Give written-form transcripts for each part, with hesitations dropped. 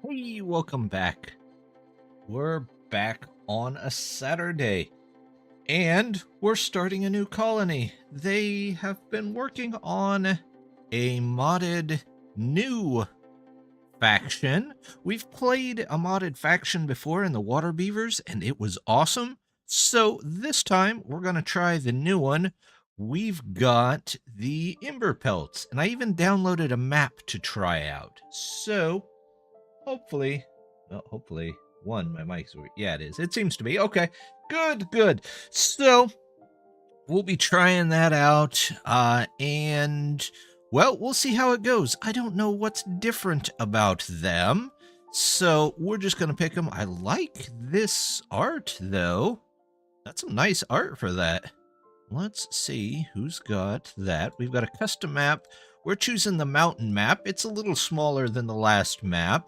Hey, welcome back. We're back on a Saturday, and we're starting a new colony. They have been working on a modded new faction. We've played a modded faction before in the Water Beavers, and it was awesome. So this time, we're going to try the new one. We've got the Emberpelts, and I even downloaded a map to try out. So hopefully, well, hopefully, my mic's, yeah, it is. It seems to be. Okay, good. So, we'll be trying that out, and, well, we'll see how it goes. I don't know what's different about them, so we're just going to pick them. I like this art, though. That's some nice art for that. Let's see who's got that. We've got a custom map. We're choosing the mountain map. It's a little smaller than the last map.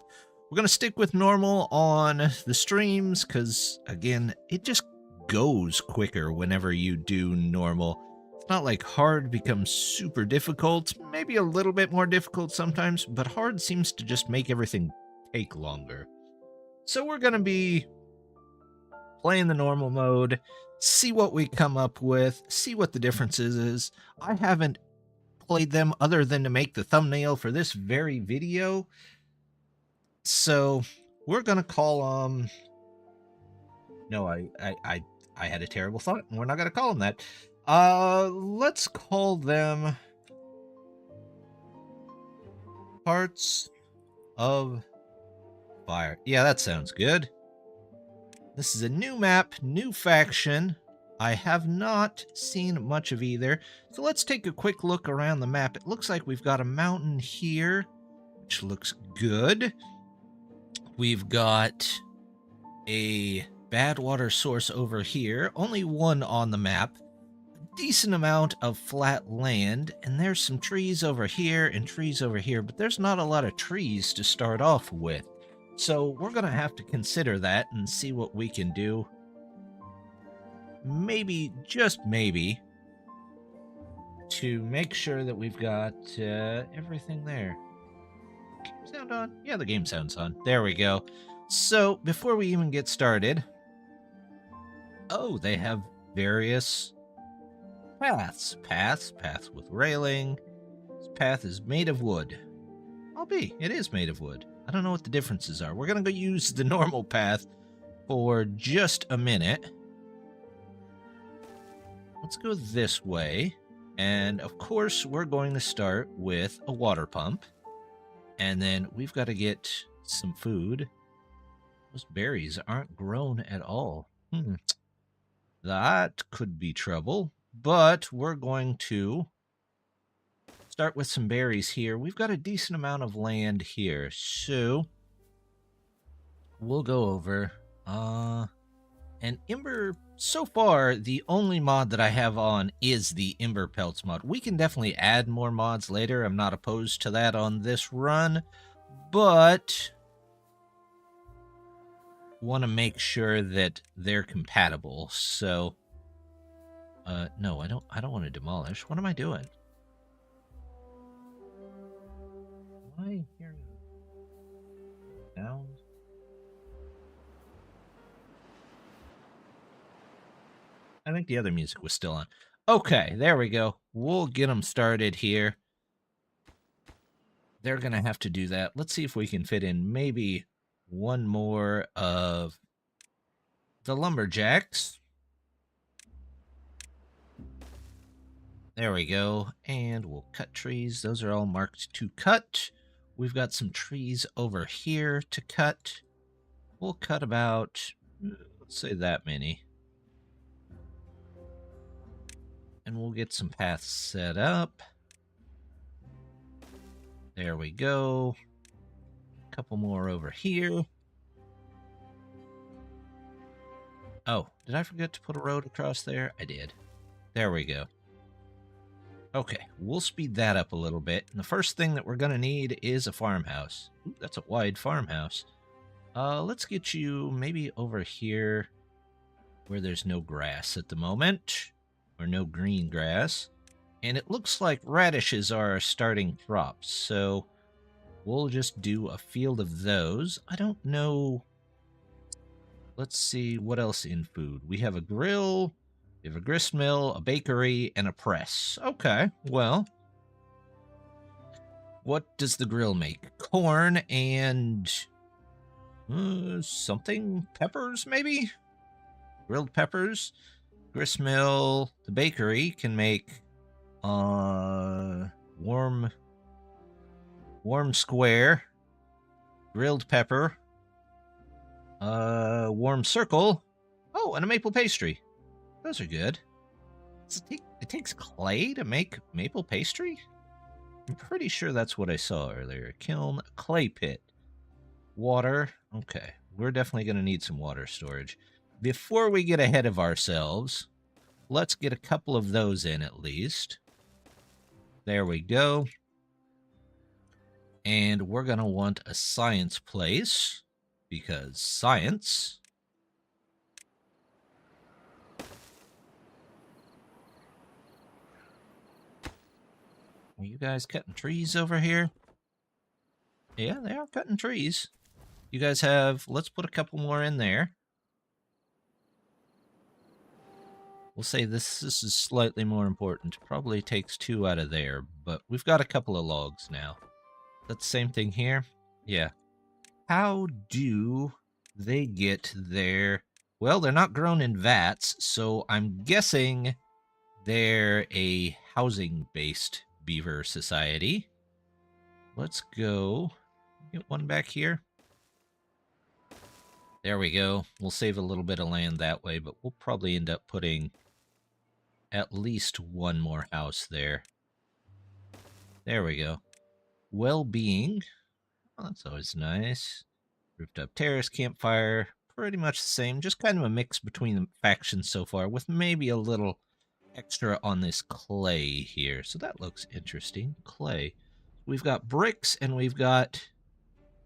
We're going to stick with normal on the streams because, again, it just goes quicker whenever you do normal. It's not like hard becomes super difficult. Maybe a little bit more difficult sometimes, but hard seems to just make everything take longer. So we're going to be playing the normal mode, see what we come up with, see what the differences is. I haven't played them other than to make the thumbnail for this very video. So we're gonna call no, I had a terrible thought, and we're not gonna call them that. Let's call them Hearts of Fire. Yeah, that sounds good. This is a new map, new faction. I have not seen much of either. So let's take a quick look around the map. It looks like we've got a mountain here, which looks good. We've got a bad water source over here, only one on the map. A decent amount of flat land, and there's some trees over here and trees over here, but there's not a lot of trees to start off with. So we're going to have to consider that and see what we can do. Maybe, just maybe, to make sure that we've got everything there. Game sound on? Yeah, the game sound's on. There we go. So, before we even get started... Oh, they have various paths. Paths with railing. This path is made of wood. It is made of wood. I don't know what the differences are. We're going to go use the normal path for just a minute. Let's go this way. And, of course, we're going to start with a water pump. And then we've got to get some food. Those berries aren't grown at all. That could be trouble. But we're going to start with some berries here. We've got a decent amount of land here. So we'll go over. And Ember, so far, the only mod that I have on is the Emberpelts mod. We can definitely add more mods later. I'm not opposed to that on this run, but want to make sure that they're compatible. So, no, I don't want to demolish. What am I doing? Am I hearing sounds? I think the other music was still on. Okay, there we go. We'll get them started here. They're going to have to do that. Let's see if we can fit in maybe one more of the lumberjacks. There we go. And we'll cut trees. Those are all marked to cut. We've got some trees over here to cut. We'll cut about, let's say that many. And we'll get some paths set up. There we go. A couple more over here. Oh, did I forget to put a road across there? I did. There we go. Okay, we'll speed that up a little bit. And the first thing that we're going to need is a farmhouse. Ooh, that's a wide farmhouse. Let's get you maybe over here where there's no grass at the moment. Or no green grass. And it looks like radishes are starting crops, so we'll just do a field of those. I don't know. Let's see what else in food. We have a grill, we have a grist mill, a bakery, and a press. Okay, well, what does the grill make? Corn and something? Peppers, maybe? Grilled peppers. Grist mill, the bakery can make warm square, grilled pepper, warm circle. Oh, and a maple pastry. Those are good. It takes clay to make maple pastry? I'm pretty sure that's what I saw earlier. Kiln, clay pit, water. Okay, we're definitely going to need some water storage. Before we get ahead of ourselves, let's get a couple of those in at least. There we go. And we're going to want a science place, because science. Are you guys cutting trees over here? Yeah, they are cutting trees. You guys have, let's put a couple more in there. We'll say this is slightly more important. Probably takes 2 out of there, but we've got a couple of logs now. That's the same thing here? Yeah. How do they get their... Well, they're not grown in vats, so I'm guessing they're a housing-based beaver society. Let's go get one back here. There we go. We'll save a little bit of land that way, but we'll probably end up putting at least one more house there. There we go. Well-being. Oh, that's always nice. Rooftop terrace, campfire. Pretty much the same. Just kind of a mix between the factions so far, with maybe a little extra on this clay here. So that looks interesting. Clay. We've got bricks, and we've got...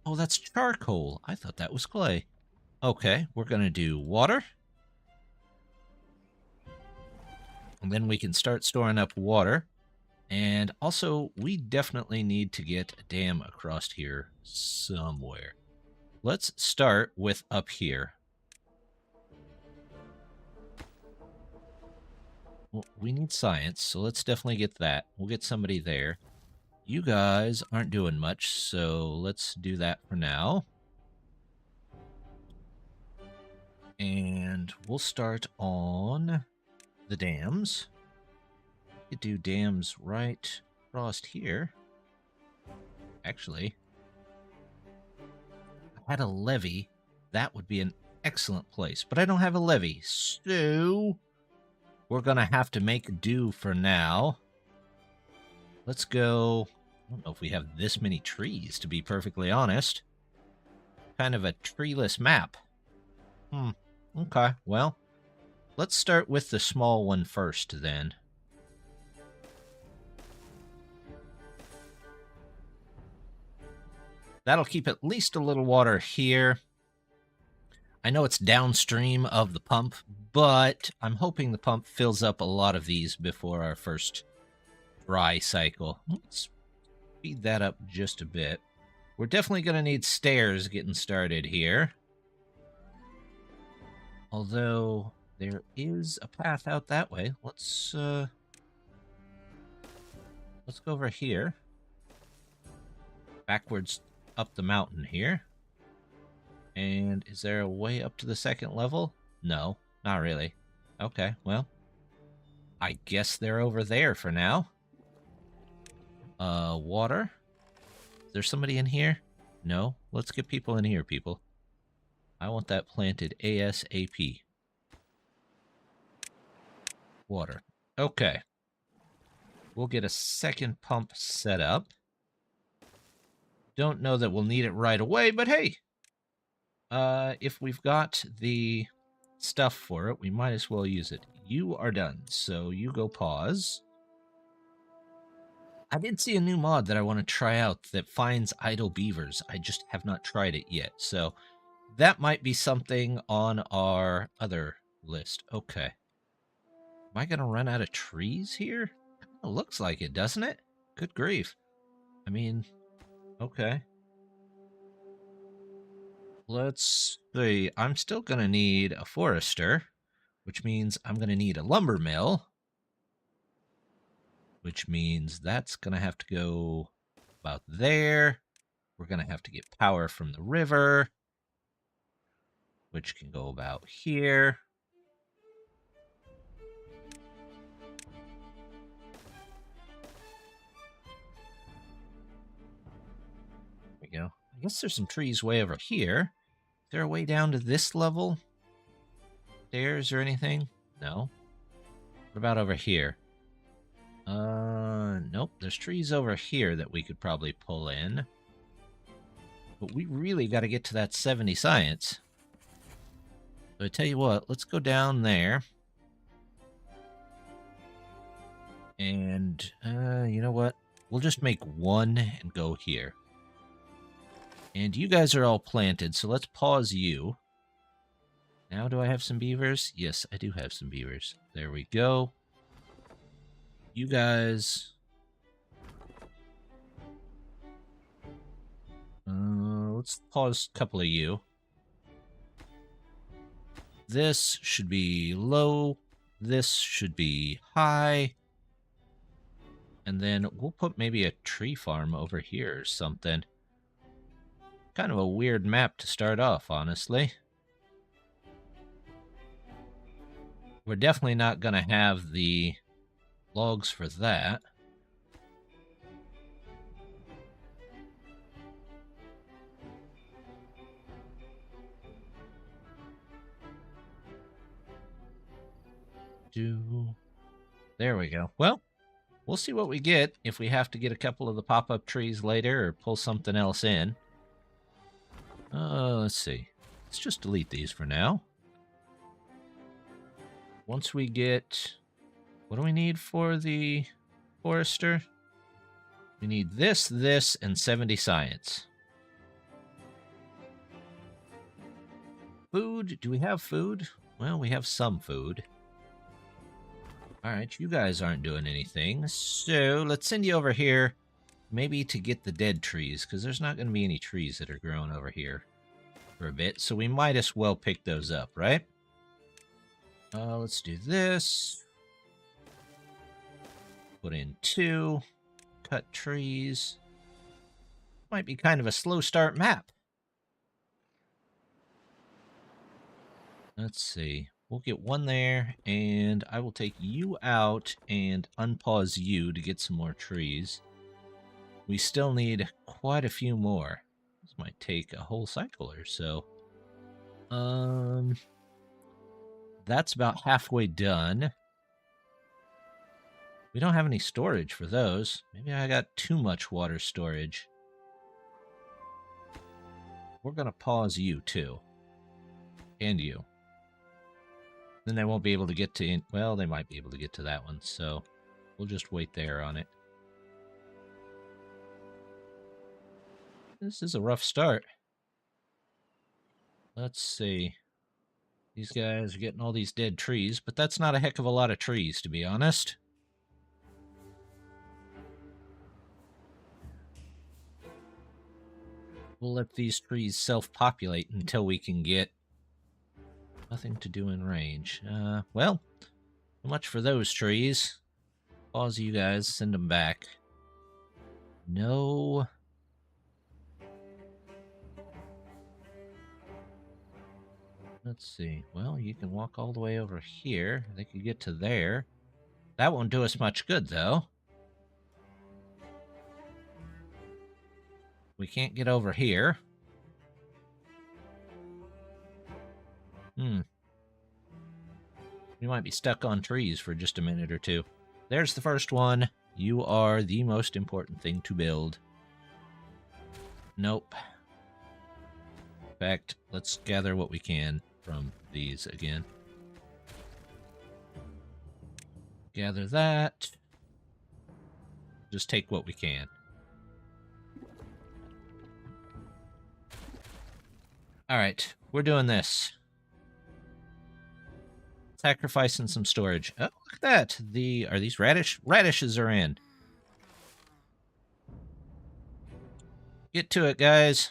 Oh, that's charcoal. I thought that was clay. Okay, we're going to do water. And then we can start storing up water. And also, we definitely need to get a dam across here somewhere. Let's start with up here. Well, we need science, so let's definitely get that. We'll get somebody there. You guys aren't doing much, so let's do that for now. And we'll start on the dams. We could do dams right across here. Actually, if I had a levee, that would be an excellent place. But I don't have a levee, so we're going to have to make do for now. Let's go... I don't know if we have this many trees, to be perfectly honest. Kind of a treeless map. Okay, well, let's start with the small one first, then. That'll keep at least a little water here. I know it's downstream of the pump, but I'm hoping the pump fills up a lot of these before our first dry cycle. Let's speed that up just a bit. We're definitely going to need stairs getting started here. Although there is a path out that way. Let's go over here. Backwards up the mountain here. And is there a way up to the second level? No, not really. Okay, well, I guess they're over there for now. Water. Is there somebody in here? No. Let's get people in here, people. I want that planted ASAP. Water. Okay. We'll get a second pump set up. Don't know that we'll need it right away, but hey. If we've got the stuff for it, we might as well use it. You are done, so you go pause. I did see a new mod that I want to try out that finds idle beavers. I just have not tried it yet, so that might be something on our other list. Okay. Am I going to run out of trees here? It looks like it, doesn't it? Good grief. I mean, Okay. Let's see. I'm still going to need a forester, which means I'm going to need a lumber mill, which means that's going to have to go about there. We're going to have to get power from the river, which can go about here. There we go. I guess there's some trees way over here. Is there a way down to this level? Stairs or anything? No. What about over here? Nope. There's trees over here that we could probably pull in. But we really got to get to that 70 science. So I tell you what, let's go down there. And, you know what? We'll just make one and go here. And you guys are all planted, so let's pause you. Now do I have some beavers? Yes, I do have some beavers. There we go. You guys... let's pause a couple of you. This should be low. This should be high. And then we'll put maybe a tree farm over here or something. Kind of a weird map to start off, honestly. We're definitely not going to have the logs for that. There we go. Well, we'll see what we get if we have to get a couple of the pop-up trees later or pull something else in. Let's see. Let's just delete these for now. Once we get... What do we need for the forester? We need this, and 70 science. Food? Do we have food? Well, we have some food. Alright, you guys aren't doing anything, so let's send you over here, maybe to get the dead trees, because there's not going to be any trees that are growing over here for a bit, so we might as well pick those up, right? Let's do this. Put in 2. Cut trees. Might be kind of a slow start map. Let's see. We'll get one there, and I will take you out and unpause you to get some more trees. We still need quite a few more. This might take a whole cycle or so. That's about halfway done. We don't have any storage for those. Maybe I got too much water storage. We're going to pause you, too. And you. Then they won't be able to get to... Well, they might be able to get to that one, so we'll just wait there on it. This is a rough start. Let's see. These guys are getting all these dead trees, but that's not a heck of a lot of trees, to be honest. We'll let these trees self-populate until we can get nothing to do in range. Well, so much for those trees. Pause you guys, send them back. No. Let's see. Well, you can walk all the way over here. They could get to there. That won't do us much good, though. We can't get over here. We might be stuck on trees for just a minute or two. There's the first one. You are the most important thing to build. Nope. In fact, let's gather what we can from these again. Gather that. Just take what we can. Alright, we're doing this. Sacrificing some storage. Oh, look at that. Are these radish? Radishes are in. Get to it, guys.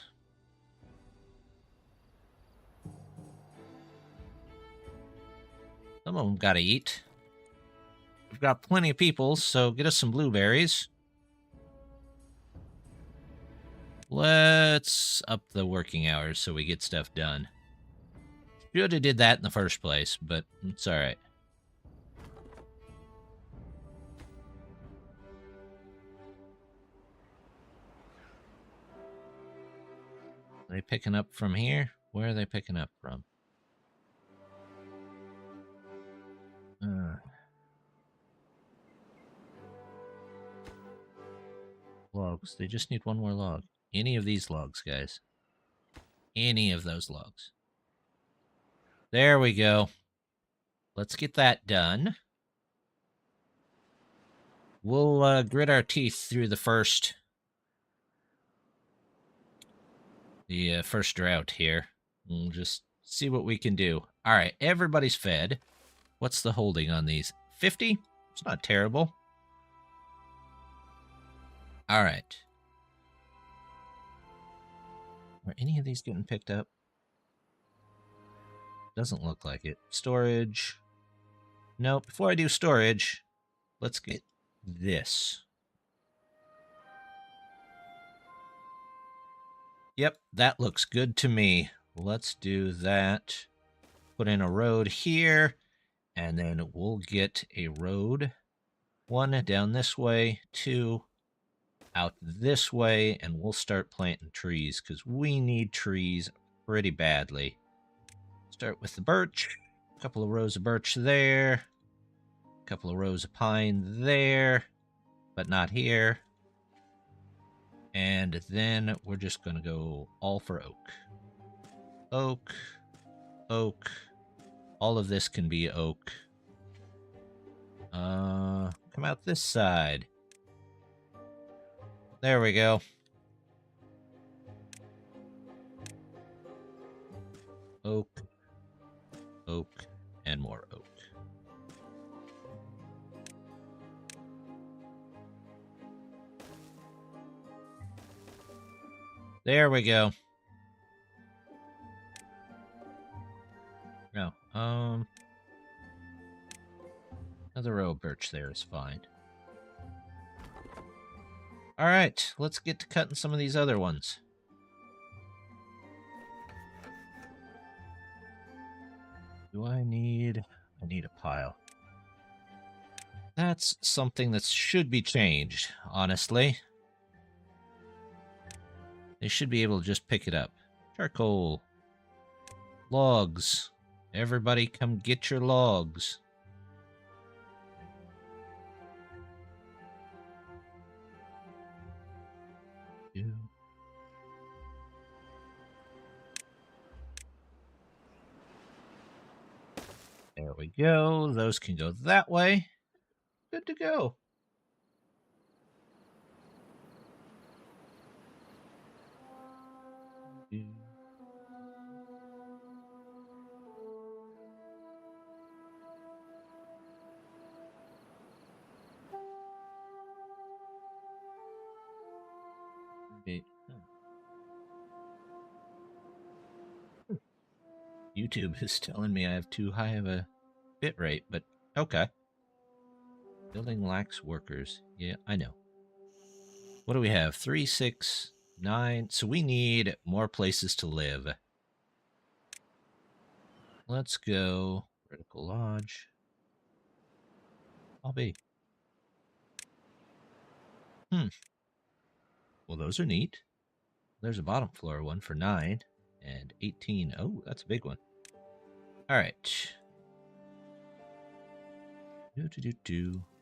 Some of them gotta eat. We've got plenty of people, so get us some blueberries. Let's up the working hours so we get stuff done. Should have did that in the first place, but it's alright. Are they picking up from here? Where are they picking up from? Logs. They just need one more log. Any of these logs, guys. Any of those logs. There we go. Let's get that done. We'll grit our teeth through the first drought here. We'll just see what we can do. All right, everybody's fed. What's the holding on these? 50? It's not terrible. All right. Are any of these getting picked up? Doesn't look like it. Storage. No, before I do storage, let's get this. Yep, that looks good to me. Let's do that. Put in a road here, and then we'll get a road. 1 down this way, 2 out this way, and we'll start planting trees because we need trees pretty badly. Start with the birch. A couple of rows of birch there. A couple of rows of pine there, but not here. And then we're just going to go all for oak. Oak. Oak. All of this can be oak. Come out this side. There we go. Oak. Oak. And more oak. There we go. No. Another row of birch there is fine. All right, let's get to cutting some of these other ones. Do I need a pile. That's something that should be changed, honestly. They should be able to just pick it up. Charcoal. Logs. Everybody come get your logs. There we go. Those can go that way. Good to go. YouTube is telling me I have too high of a bit rate, but okay. Building lacks workers. Yeah, I know. What do we have? 3, 6, 9. So we need more places to live. Let's go. Vertical Lodge. I'll be. Well, those are neat. There's a bottom floor one for 9 and 18. Oh, that's a big one. All right.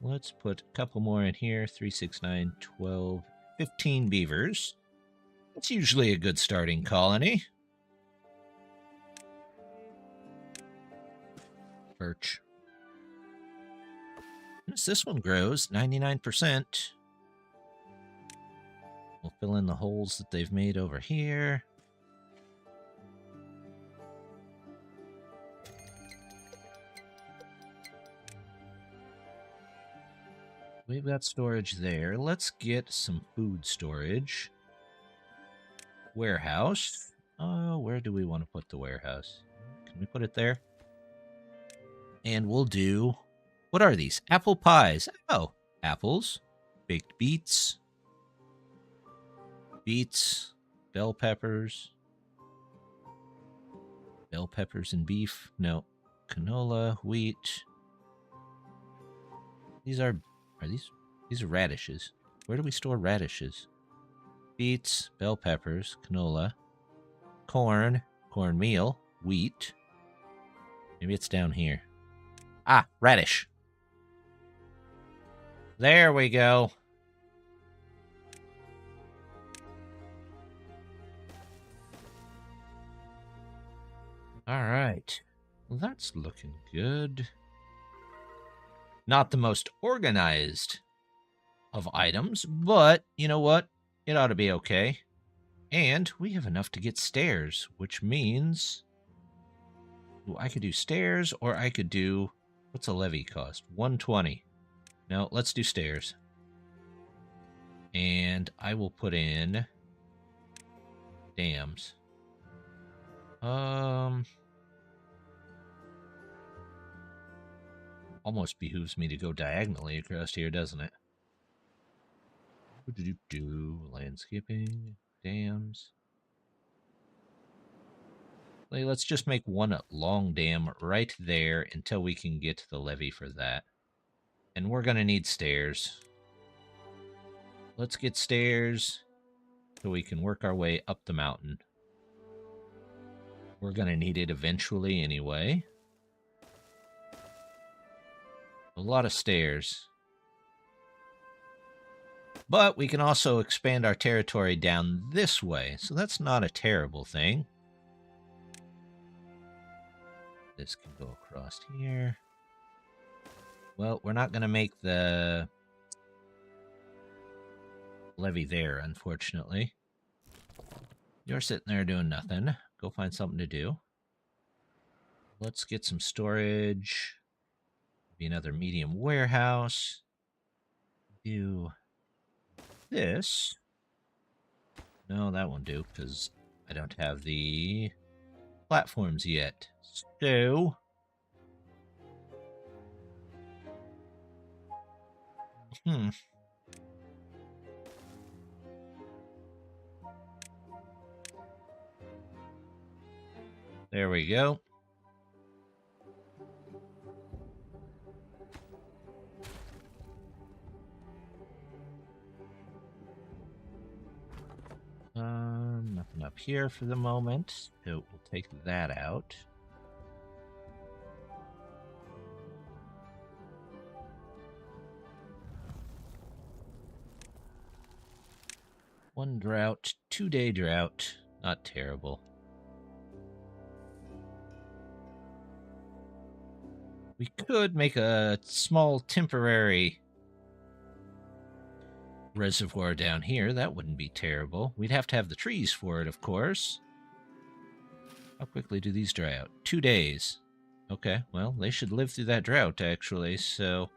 Let's put a couple more in here. 3, 6, 9, 12, 15 beavers. That's usually a good starting colony. Birch. As this one grows, 99%. We'll fill in the holes that they've made over here. We've got storage there. Let's get some food storage. warehouse. Where do we want to put the warehouse? Can we put it there? And we'll do... What are these? Apple pies. Oh, apples. Baked beets. Beets. Bell peppers. Bell peppers and beef. No. Canola, wheat. These are these are radishes. Where do we store radishes? Beets, bell peppers, canola, corn, cornmeal, wheat. Maybe it's down here. Ah, radish. There we go. All right. Well, that's looking good. Not the most organized of items, but you know what? It ought to be okay. And we have enough to get stairs, which means... Ooh, I could do stairs, or I could do... What's a levy cost? 120. No, let's do stairs. And I will put in... dams. Almost behooves me to go diagonally across here, doesn't it? Landscaping, dams. Let's just make one long dam right there until we can get the levee for that. And we're going to need stairs. Let's get stairs so we can work our way up the mountain. We're going to need it eventually anyway. A lot of stairs. But we can also expand our territory down this way, so that's not a terrible thing. This can go across here. Well, we're not going to make the levee there, unfortunately. You're sitting there doing nothing. Go find something to do. Let's get some storage. Be another medium warehouse. Do this. No, that won't do, because I don't have the platforms yet. So... There we go. Nothing up here for the moment, so we'll take that out. One drought, 2-day drought. Not terrible. We could make a small temporary reservoir down here. That wouldn't be terrible. We'd have to have the trees for it, of course. How quickly do these dry out? 2 days. Okay, well, they should live through that drought, actually, so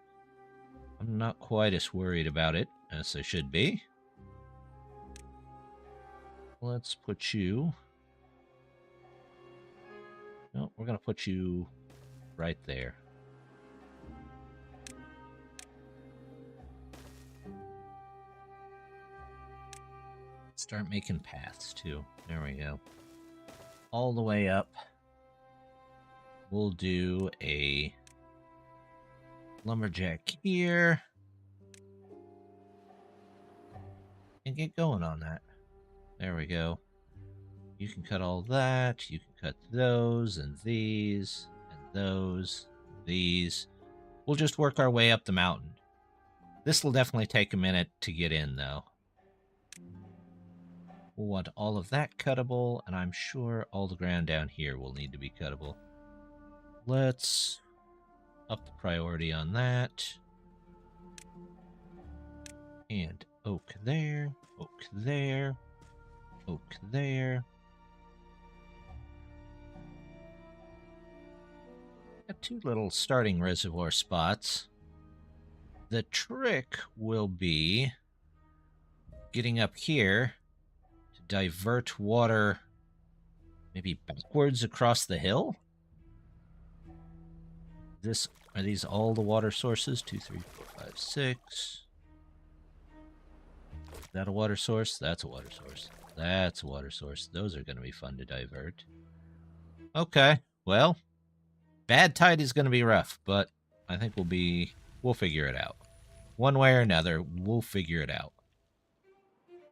I'm not quite as worried about it as I should be. Let's put you... No, we're going to put you right there. Start making paths, too. There we go. All the way up. We'll do a lumberjack here. And get going on that. There we go. You can cut all that. You can cut those and these and those, these. We'll just work our way up the mountain. This will definitely take a minute to get in, though. We'll want all of that cuttable, and I'm sure all the ground down here will need to be cuttable. Let's up the priority on that. And oak there, oak there, oak there. Got 2 little starting reservoir spots. The trick will be getting up here to divert water maybe backwards across the hill? Are these all the water sources? 2, 3, 4, 5, 6. Is that a water source? That's a water source. That's a water source. Those are going to be fun to divert. Okay, well, bad tide is going to be rough, but I think we'll figure it out. One way or another, we'll figure it out.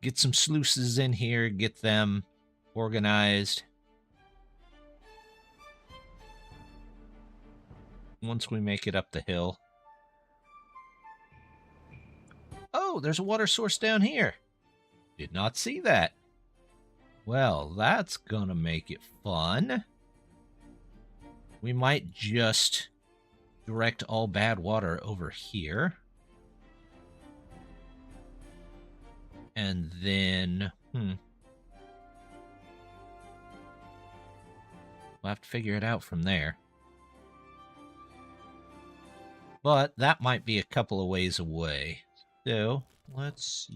Get some sluices in here, get them organized. Once we make it up the hill. Oh, there's a water source down here. Did not see that. Well, that's gonna make it fun. We might just direct all bad water over here. And then, we'll have to figure it out from there. But that might be a couple of ways away. So, let's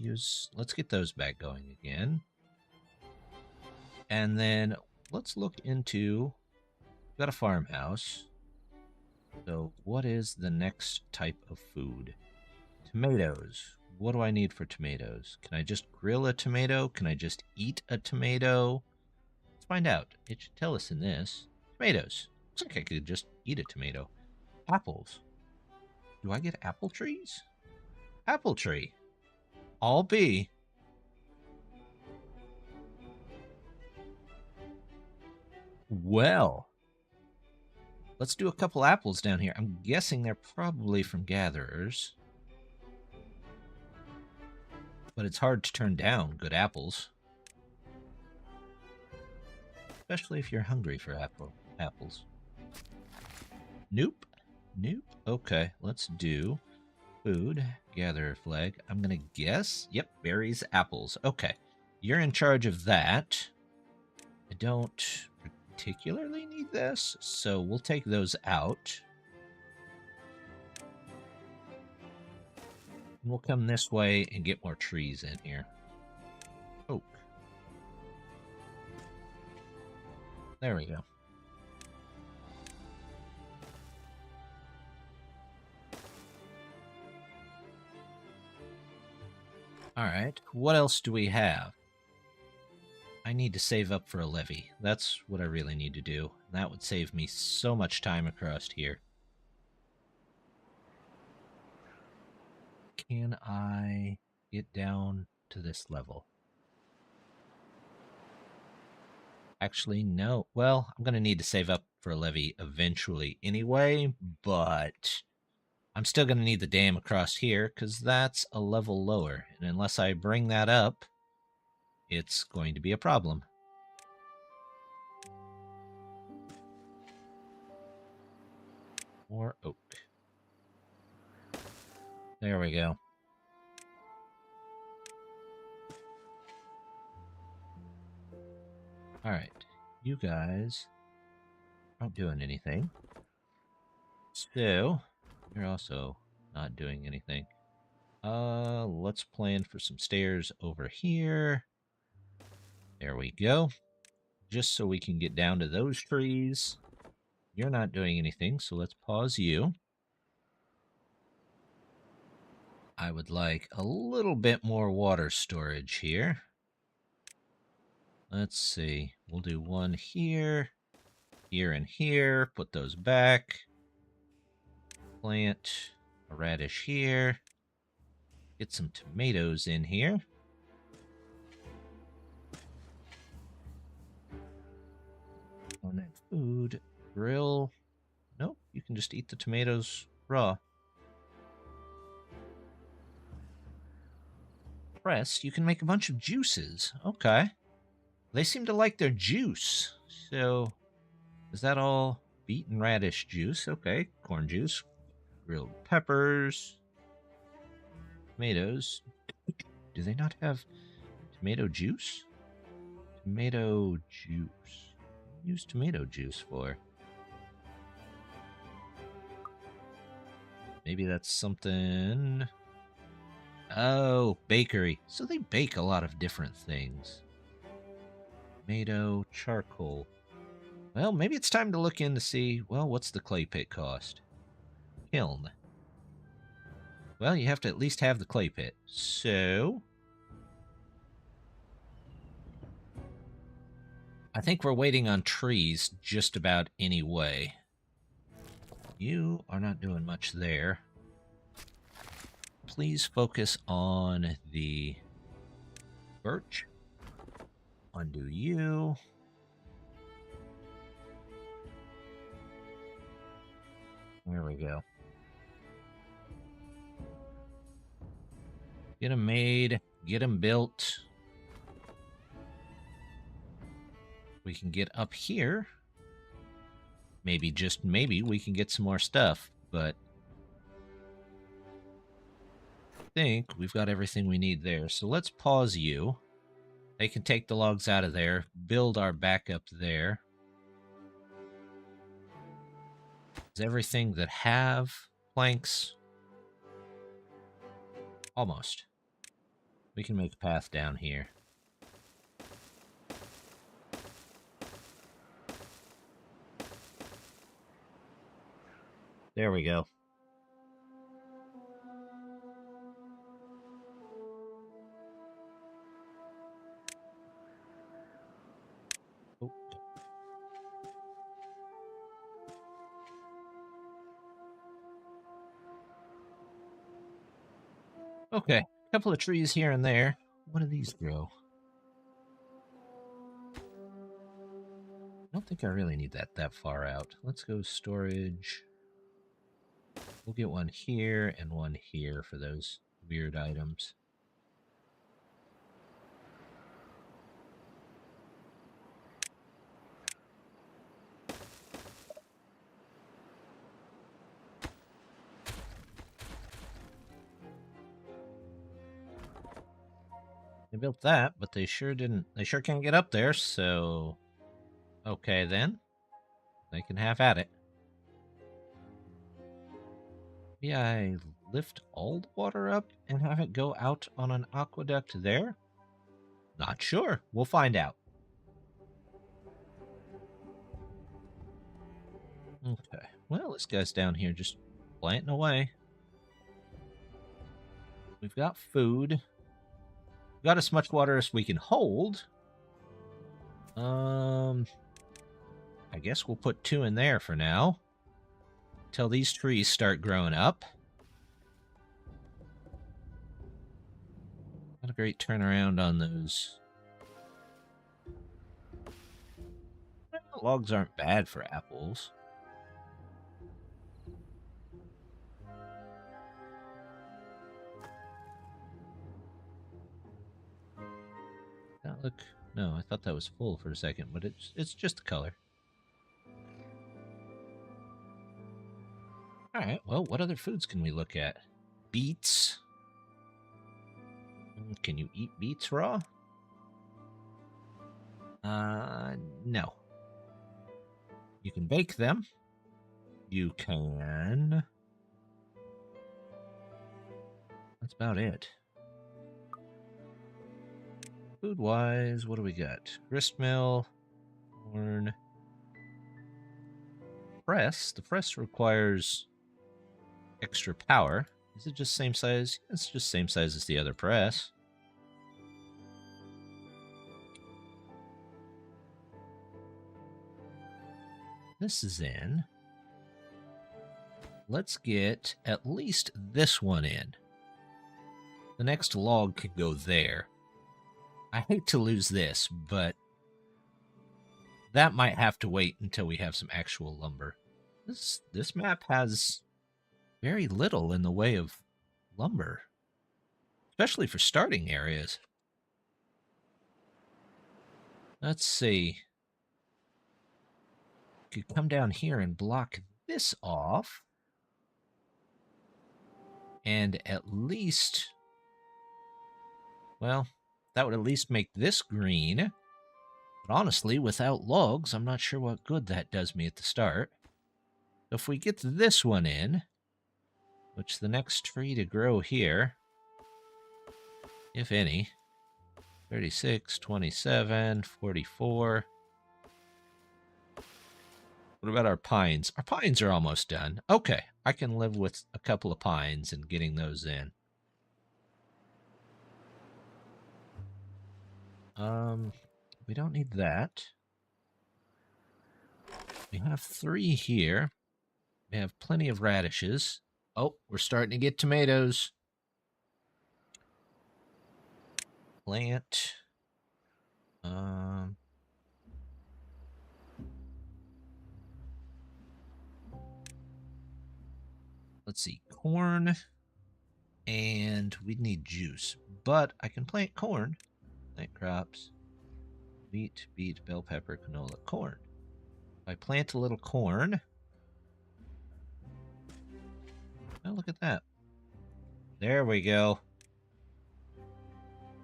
get those back going again. And then let's look into, we've got a farmhouse. So what is the next type of food? Tomatoes. What do I need for tomatoes? Can I just grill a tomato? Can I just eat a tomato? Let's find out. It should tell us in this. Tomatoes. Looks like I could just eat a tomato. Apples. Do I get apple trees? Apple tree. All B. Well, let's do a couple apples down here. I'm guessing they're probably from gatherers. But it's hard to turn down good apples. Especially if you're hungry for apples. Nope. Nope. Okay, let's do food. Gatherer flag. I'm going to guess. Yep, berries, apples. Okay, you're in charge of that. I don't particularly need this, so we'll take those out. And we'll come this way and get more trees in here. Oak. There we go. Alright, what else do we have? I need to save up for a levy. That's what I really need to do. That would save me so much time across here. Can I get down to this level? Actually, no. Well, I'm going to need to save up for a levy eventually anyway, but I'm still going to need the dam across here because that's a level lower. And unless I bring that up, it's going to be a problem. More oak. There we go. Alright, you guys aren't doing anything. So, you're also not doing anything. Let's plan for some stairs over here. There we go. Just so we can get down to those trees. You're not doing anything, so let's pause you. I would like a little bit more water storage here. Let's see. We'll do one here, here, and here. Put those back. Plant a radish here. Get some tomatoes in here. On that food, grill. Nope, you can just eat the tomatoes raw. Press, you can make a bunch of juices. Okay. They seem to like their juice. So, is that all beet and radish juice? Okay, corn juice. Grilled peppers. Tomatoes. Do they not have tomato juice? Tomato juice. What do you use tomato juice for? Maybe that's something... Oh, bakery. So they bake a lot of different things. Tomato, charcoal. Well, maybe it's time to look in to see, well, what's the clay pit cost? Kiln. Well, you have to at least have the clay pit. So I think we're waiting on trees just about anyway. You are not doing much there. Please focus on the birch. Undo you. There we go. Get them made. Get them built. We can get up here. Maybe, just maybe, we can get some more stuff, but I think we've got everything we need there. So let's pause you. They can take the logs out of there, build our backup there. Is everything that have planks? Almost. We can make a path down here. There we go. Oh. Okay, a couple of trees here and there. What do these grow? I don't think I really need that far out. Let's go storage. We'll get one here and one here for those weird items. They built that, but they sure didn't. They sure can't get up there, so okay then. They can have at it. Yeah, I lift all the water up and have it go out on an aqueduct there? Not sure. We'll find out. Okay. Well, this guy's down here just planting away. We've got food. We've got as much water as we can hold. I guess we'll put 2 in there for now. Till these trees start growing up. Not a great turnaround on those. Well, logs aren't bad for apples. That look... No, I thought that was full for a second, but it's just the color. Alright, well, what other foods can we look at? Beets. Can you eat beets raw? No. You can bake them. You can... That's about it. Food-wise, what do we got? Gristmill, corn, press. The press requires extra power. Is it just same size? It's just same size as the other press. This is in. Let's get at least this one in. The next log could go there. I hate to lose this, but that might have to wait until we have some actual lumber. This map has very little in the way of lumber, especially for starting areas. Let's see. Could come down here and block this off, and at least, well, that would at least make this green. But honestly, without logs, I'm not sure what good that does me at the start. So if we get this one in, which the next tree to grow here, if any, 36, 27, 44. What about our pines? Our pines are almost done. Okay, I can live with a couple of pines and getting those in. We don't need that. We have 3 here. We have plenty of radishes. Oh, we're starting to get tomatoes. Plant. Let's see, corn. And we need juice. But I can plant corn. Plant crops. Wheat, beet, bell pepper, canola, corn. If I plant a little corn. Oh, look at that. There we go.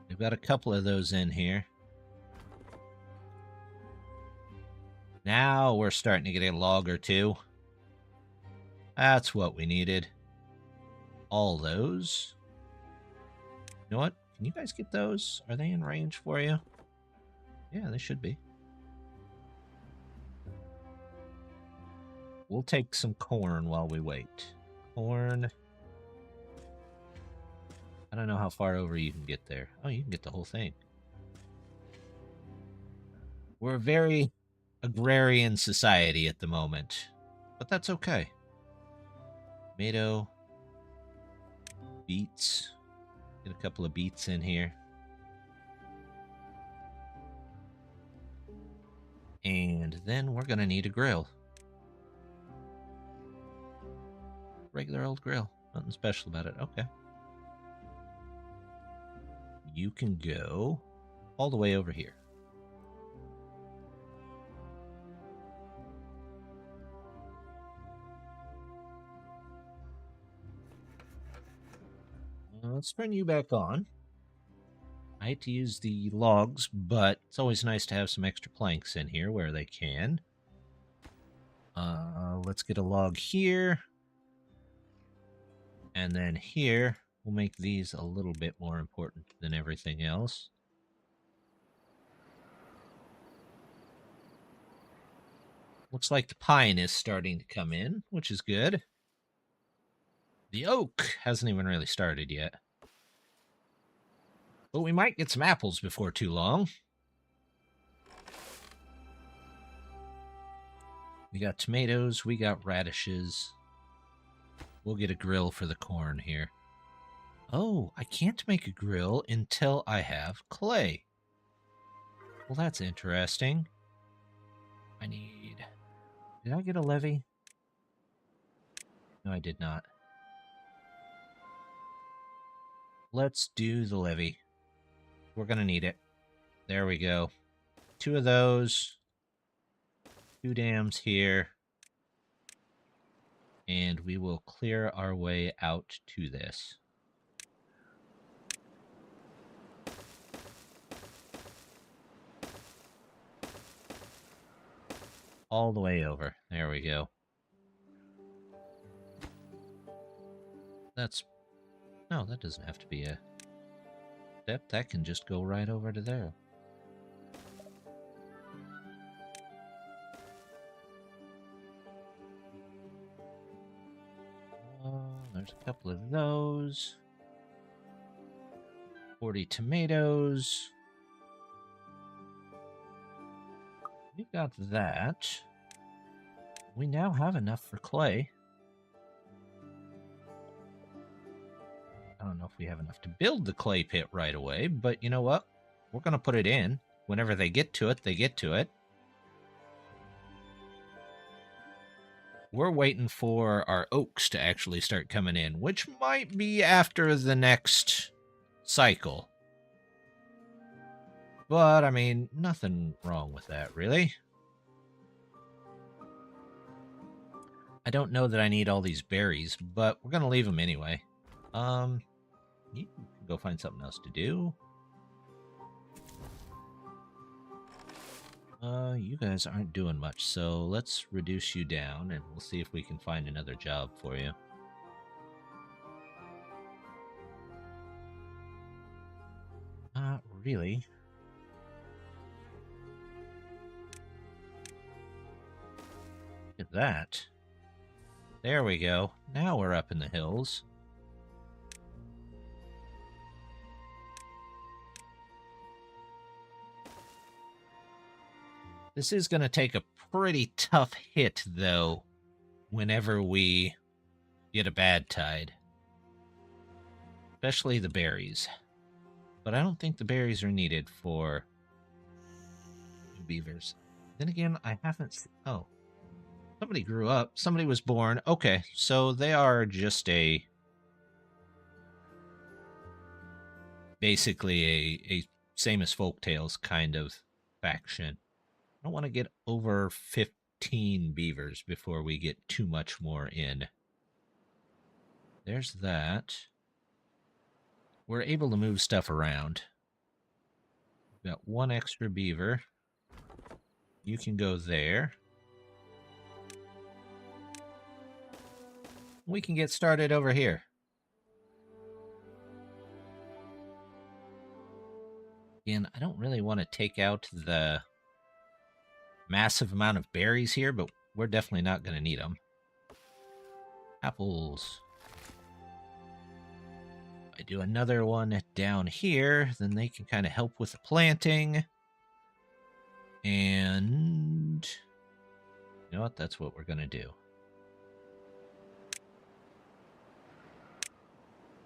We've got a couple of those in here. Now we're starting to get a log or two. That's what we needed. All those. You know what? Can you guys get those? Are they in range for you? Yeah, they should be. We'll take some corn while we wait. Corn. I don't know how far over you can get there. Oh, you can get the whole thing. We're a very agrarian society at the moment, but that's okay. Tomato. Beets. Get a couple of beets in here. And then we're going to need a grill. Regular old grill. Nothing special about it. Okay. You can go all the way over here. Let's turn you back on. I hate to use the logs, but it's always nice to have some extra planks in here where they can. Let's get a log here. And then here, we'll make these a little bit more important than everything else. Looks like the pine is starting to come in, which is good. The oak hasn't even really started yet. But we might get some apples before too long. We got tomatoes, we got radishes. We'll get a grill for the corn here. Oh, I can't make a grill until I have clay. Well, that's interesting. I need... Did I get a levee? No, I did not. Let's do the levee. We're going to need it. There we go. 2 of those. 2 dams here. And we will clear our way out to this. All the way over. There we go. That's... No, that doesn't have to be a step. That can just go right over to there. There's a couple of those. 40 tomatoes. We got that. We now have enough for clay. I don't know if we have enough to build the clay pit right away, but you know what? We're going to put it in. Whenever they get to it, they get to it. We're waiting for our oaks to actually start coming in, which might be after the next cycle. But, I mean, nothing wrong with that, really. I don't know that I need all these berries, but we're going to leave them anyway. You can go find something else to do. You guys aren't doing much, so let's reduce you down, and we'll see if we can find another job for you. Not really. that. There we go. Now we're up in the hills. This is going to take a pretty tough hit, though, whenever we get a bad tide. Especially the berries. But I don't think the berries are needed for beavers. Then again, I haven't... Oh. Somebody grew up. Somebody was born. Okay, so they are just basically a same as folktales kind of faction. I don't want to get over 15 beavers before we get too much more in. There's that. We're able to move stuff around. We've got one extra beaver. You can go there. We can get started over here. Again, I don't really want to take out the massive amount of berries here, but we're definitely not going to need them. Apples. I do another one down here, then they can kind of help with the planting. And you know what? That's what we're going to do.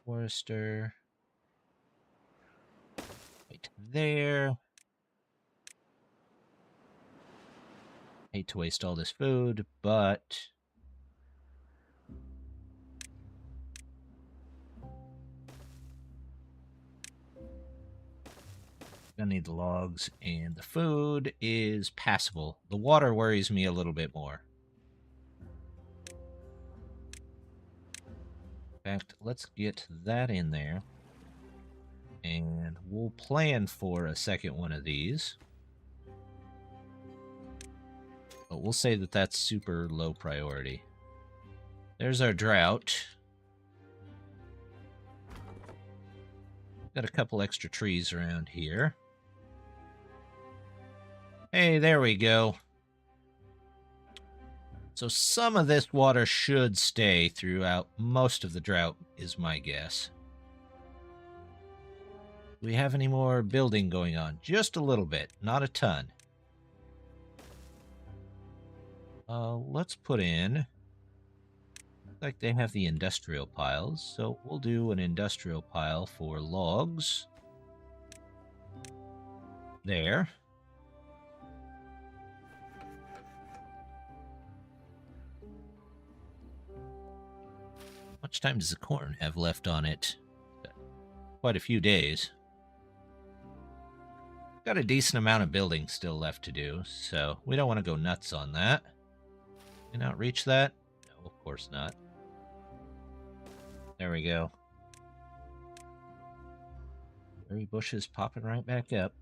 Forester. Right there. Hate to waste all this food, but gonna need the logs, and the food is passable. The water worries me a little bit more. In fact, let's get that in there. And we'll plan for a second one of these. But we'll say that that's super low priority. There's our drought. Got a couple extra trees around here. Hey, there we go. So some of this water should stay throughout most of the drought, is my guess. Do we have any more building going on? Just a little bit, not a ton. Let's put in... like they have the industrial piles, so we'll do an industrial pile for logs. There. How much time does the corn have left on it? Quite a few days. Got a decent amount of building still left to do, so we don't want to go nuts on that. Can not reach that? No, of course not. There we go. Berry bushes popping right back up.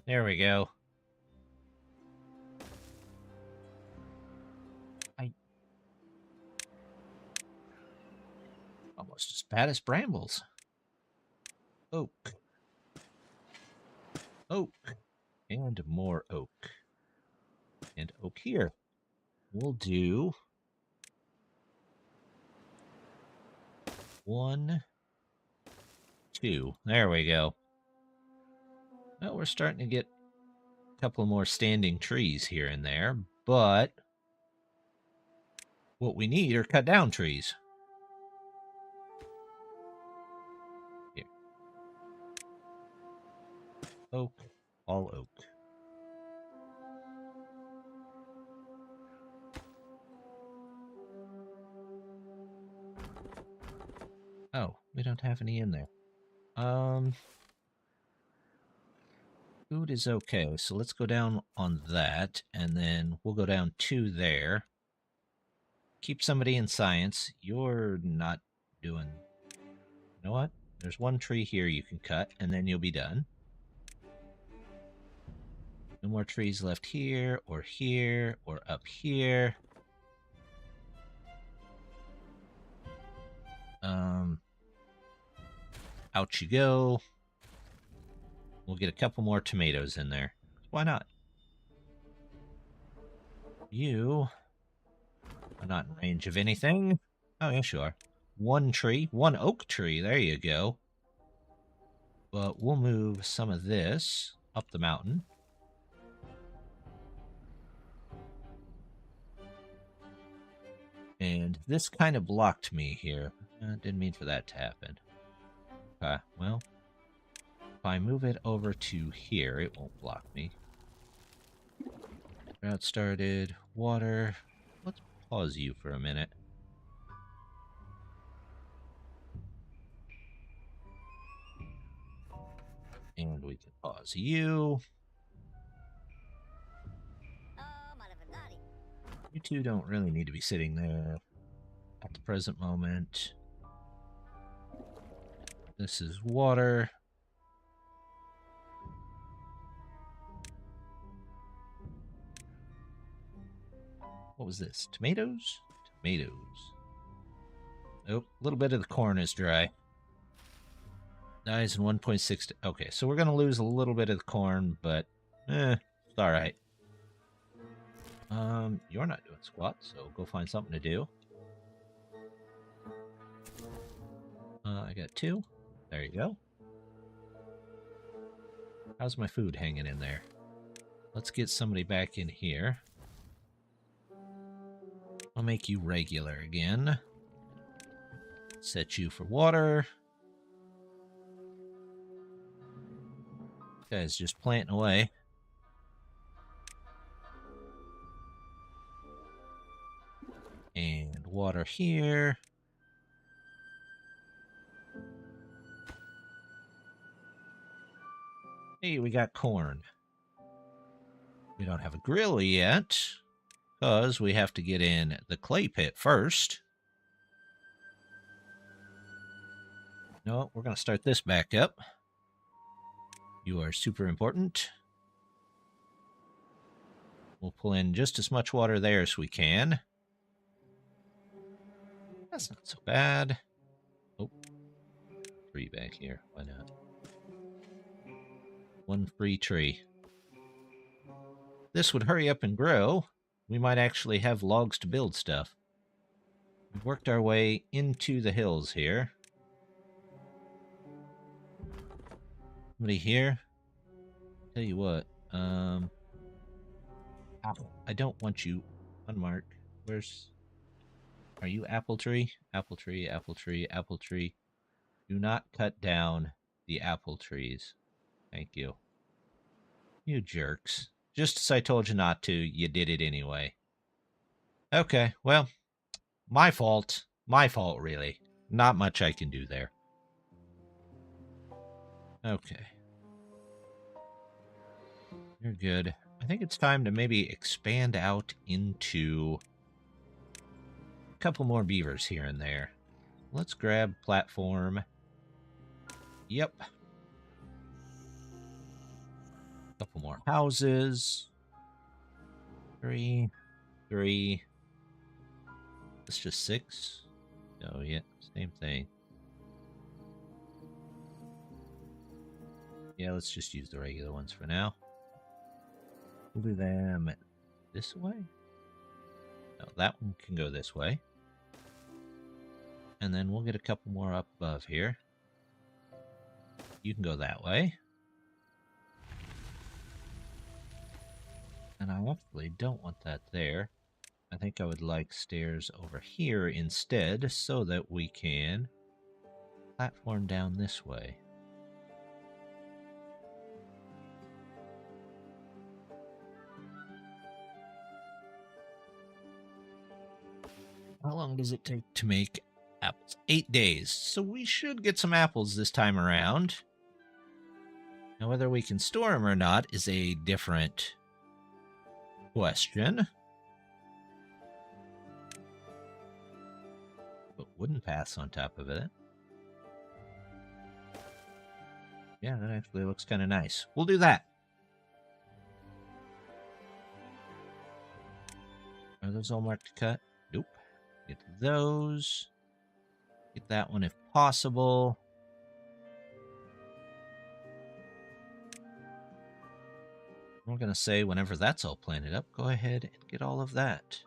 There we go. Almost as bad as brambles. Oak. Oak. And more oak. And oak here. We'll do 1, 2. There we go. Well, we're starting to get a couple more standing trees here and there, but what we need are cut down trees. Here. Oak. All oak. Oh, we don't have any in there. Food is okay, so let's go down on that, and then we'll go down 2 there. Keep somebody in science. You're not doing... You know what? There's 1 tree here you can cut, and then you'll be done. No more trees left here, or up here. Out you go. We'll get a couple more tomatoes in there. Why not? You are not in range of anything. Oh, yes, you are. One tree. One oak tree. There you go. But we'll move some of this up the mountain. And this kind of blocked me here. Didn't mean for that to happen. Okay, well, if I move it over to here, it won't block me. Drought started. Water. Let's pause you for a minute. And we can pause you. You two don't really need to be sitting there at the present moment. This is water. What was this? Tomatoes? Tomatoes. Oh, a little bit of the corn is dry. Dies in 1.6. Okay, so we're going to lose a little bit of the corn, but it's all right. You're not doing squat, so go find something to do. I got 2. There you go. How's my food hanging in there? Let's get somebody back in here. I'll make you regular again. Set you for water. This guy's just planting away. And water here. Hey, we got corn. We don't have a grill yet, because we have to get in the clay pit first. No, we're going to start this back up. You are super important. We'll pull in just as much water there as we can. That's not so bad. Oh, 3 back here. Why not? 1 free tree. This would hurry up and grow. We might actually have logs to build stuff. We've worked our way into the hills here. Somebody here? Tell you what, apple. I don't want you unmarked. Where's... Are you apple tree? Apple tree, apple tree, apple tree. Do not cut down the apple trees. Thank you. You jerks. Just as I told you not to, you did it anyway. Okay, well, my fault. My fault, really. Not much I can do there. Okay. You're good. I think it's time to maybe expand out into a couple more beavers here and there. Let's grab platform. Yep. Couple more houses. 3, 3. It's just 6. Oh, yeah, same thing. Yeah, let's just use the regular ones for now. We'll do them this way. No, that one can go this way. And then we'll get a couple more up above here. You can go that way. And I actually don't want that there. I think I would like stairs over here instead, so that we can platform down this way. How long does it take to make apples? 8 days. So we should get some apples this time around. Now, whether we can store them or not is a different question. But wooden paths on top of it. Yeah, that actually looks kind of nice. We'll do that. Are those all marked to cut? Nope. Get those. Get that one if possible. We're going to say whenever that's all planted up, go ahead and get all of that.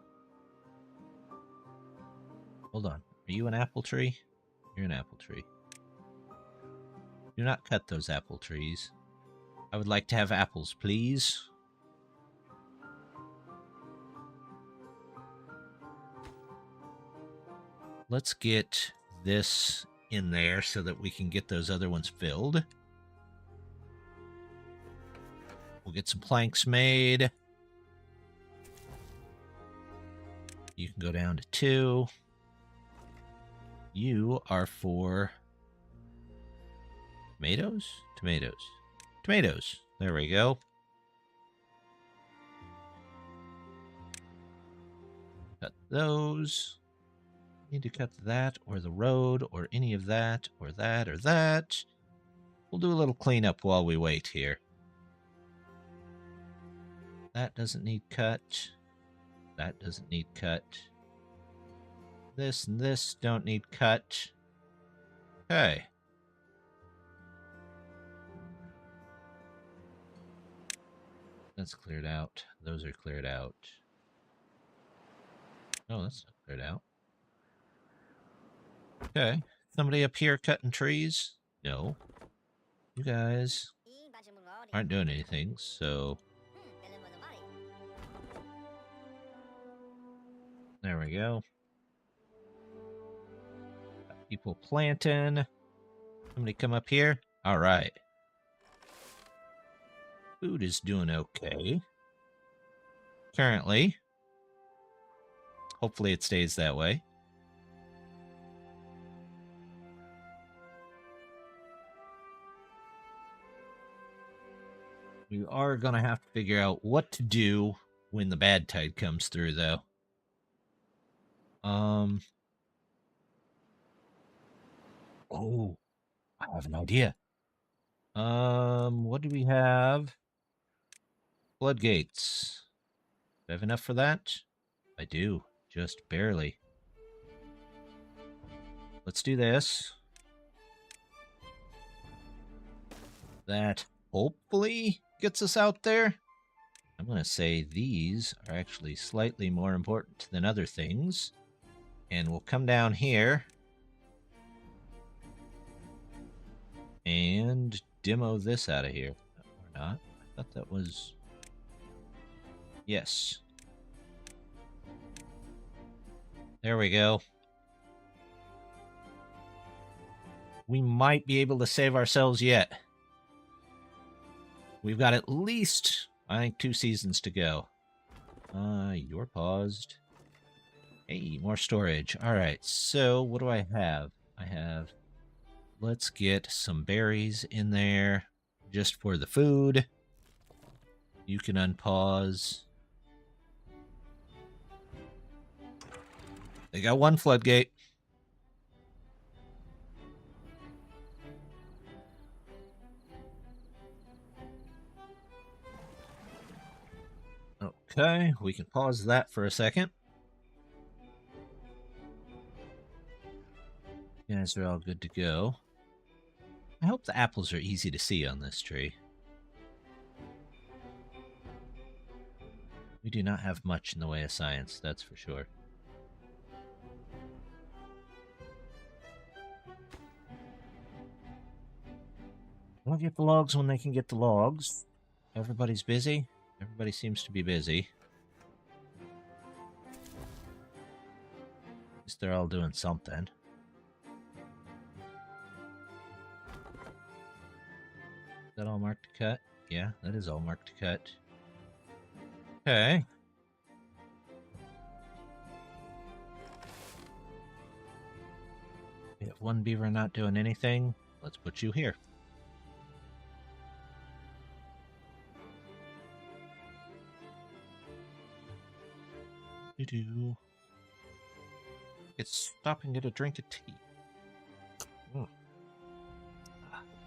Hold on. Are you an apple tree? You're an apple tree. Do not cut those apple trees. I would like to have apples, please. Let's get this in there so that we can get those other ones filled. We'll get some planks made. You can go down to 2. You are for tomatoes? Tomatoes. Tomatoes. There we go. Cut those. Need to cut that or the road or any of that or that or that. We'll do a little cleanup while we wait here. That doesn't need cut. That doesn't need cut. This and this don't need cut. Okay. That's cleared out. Those are cleared out. Oh, that's not cleared out. Okay. Somebody up here cutting trees? No. You guys aren't doing anything, so... There we go. Got people planting. Somebody come up here? Alright. Food is doing okay. Currently. Hopefully it stays that way. We are going to have to figure out what to do when the bad tide comes through, though. Oh, I have an idea. What do we have? Floodgates. Do I have enough for that? I do, just barely. Let's do this. That hopefully gets us out there. I'm going to say these are actually slightly more important than other things. And we'll come down here and demo this out of here. Or not. I thought that was... Yes. There we go. We might be able to save ourselves yet. We've got at least, I think, 2 seasons to go. You're paused. Hey, more storage. Alright, so what do I have? I have... Let's get some berries in there just for the food. You can unpause. They got 1 floodgate. Okay, we can pause that for a second. You guys are all good to go. I hope the apples are easy to see on this tree. We do not have much in the way of science, that's for sure. They'll get the logs when they can get the logs. Everybody's busy. Everybody seems to be busy. At least they're all doing something. Is that all marked to cut? Yeah, that is all marked to cut. Okay. We have 1 beaver not doing anything. Let's put you here. It's stop and get a drink of tea.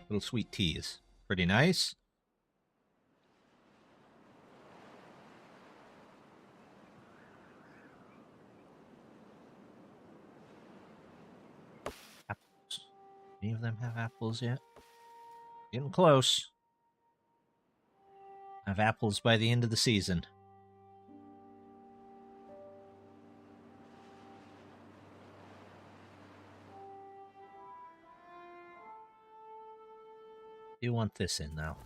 Little sweet tea is pretty nice. Apples. Any of them have apples yet? Getting close. Have apples by the end of the season. Do want this in, though.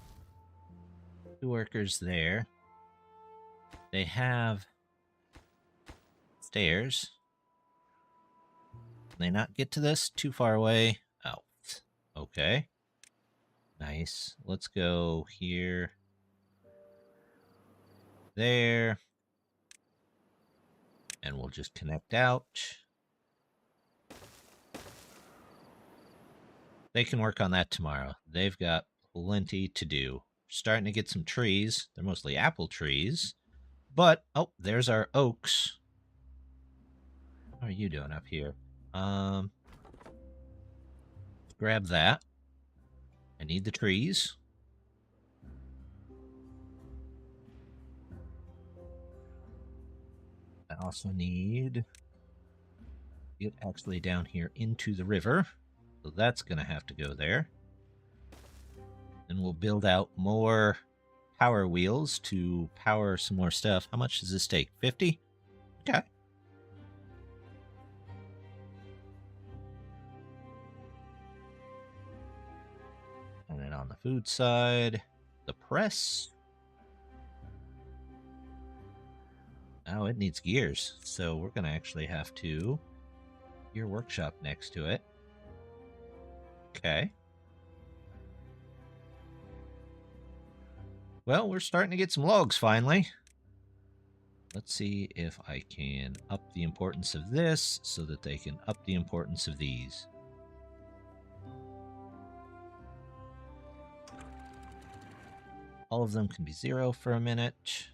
2 workers there. They have stairs. Can they not get to this? Too far away. Oh, okay. Nice. Let's go here. There. And we'll just connect out. They can work on that tomorrow. They've got plenty to do. Starting to get some trees. They're mostly apple trees. But, oh, there's our oaks. What are you doing up here? Grab that. I need the trees. I also need... get actually down here into the river. So that's going to have to go there. Then we'll build out more power wheels to power some more stuff. How much does this take? 50? Okay. And then on the food side, the press. Oh, it needs gears. So we're going to actually have to gear workshop next to it. Okay. Well, we're starting to get some logs finally. Let's see if I can up the importance of this so that they can up the importance of these. All of them can be 0 for a minute.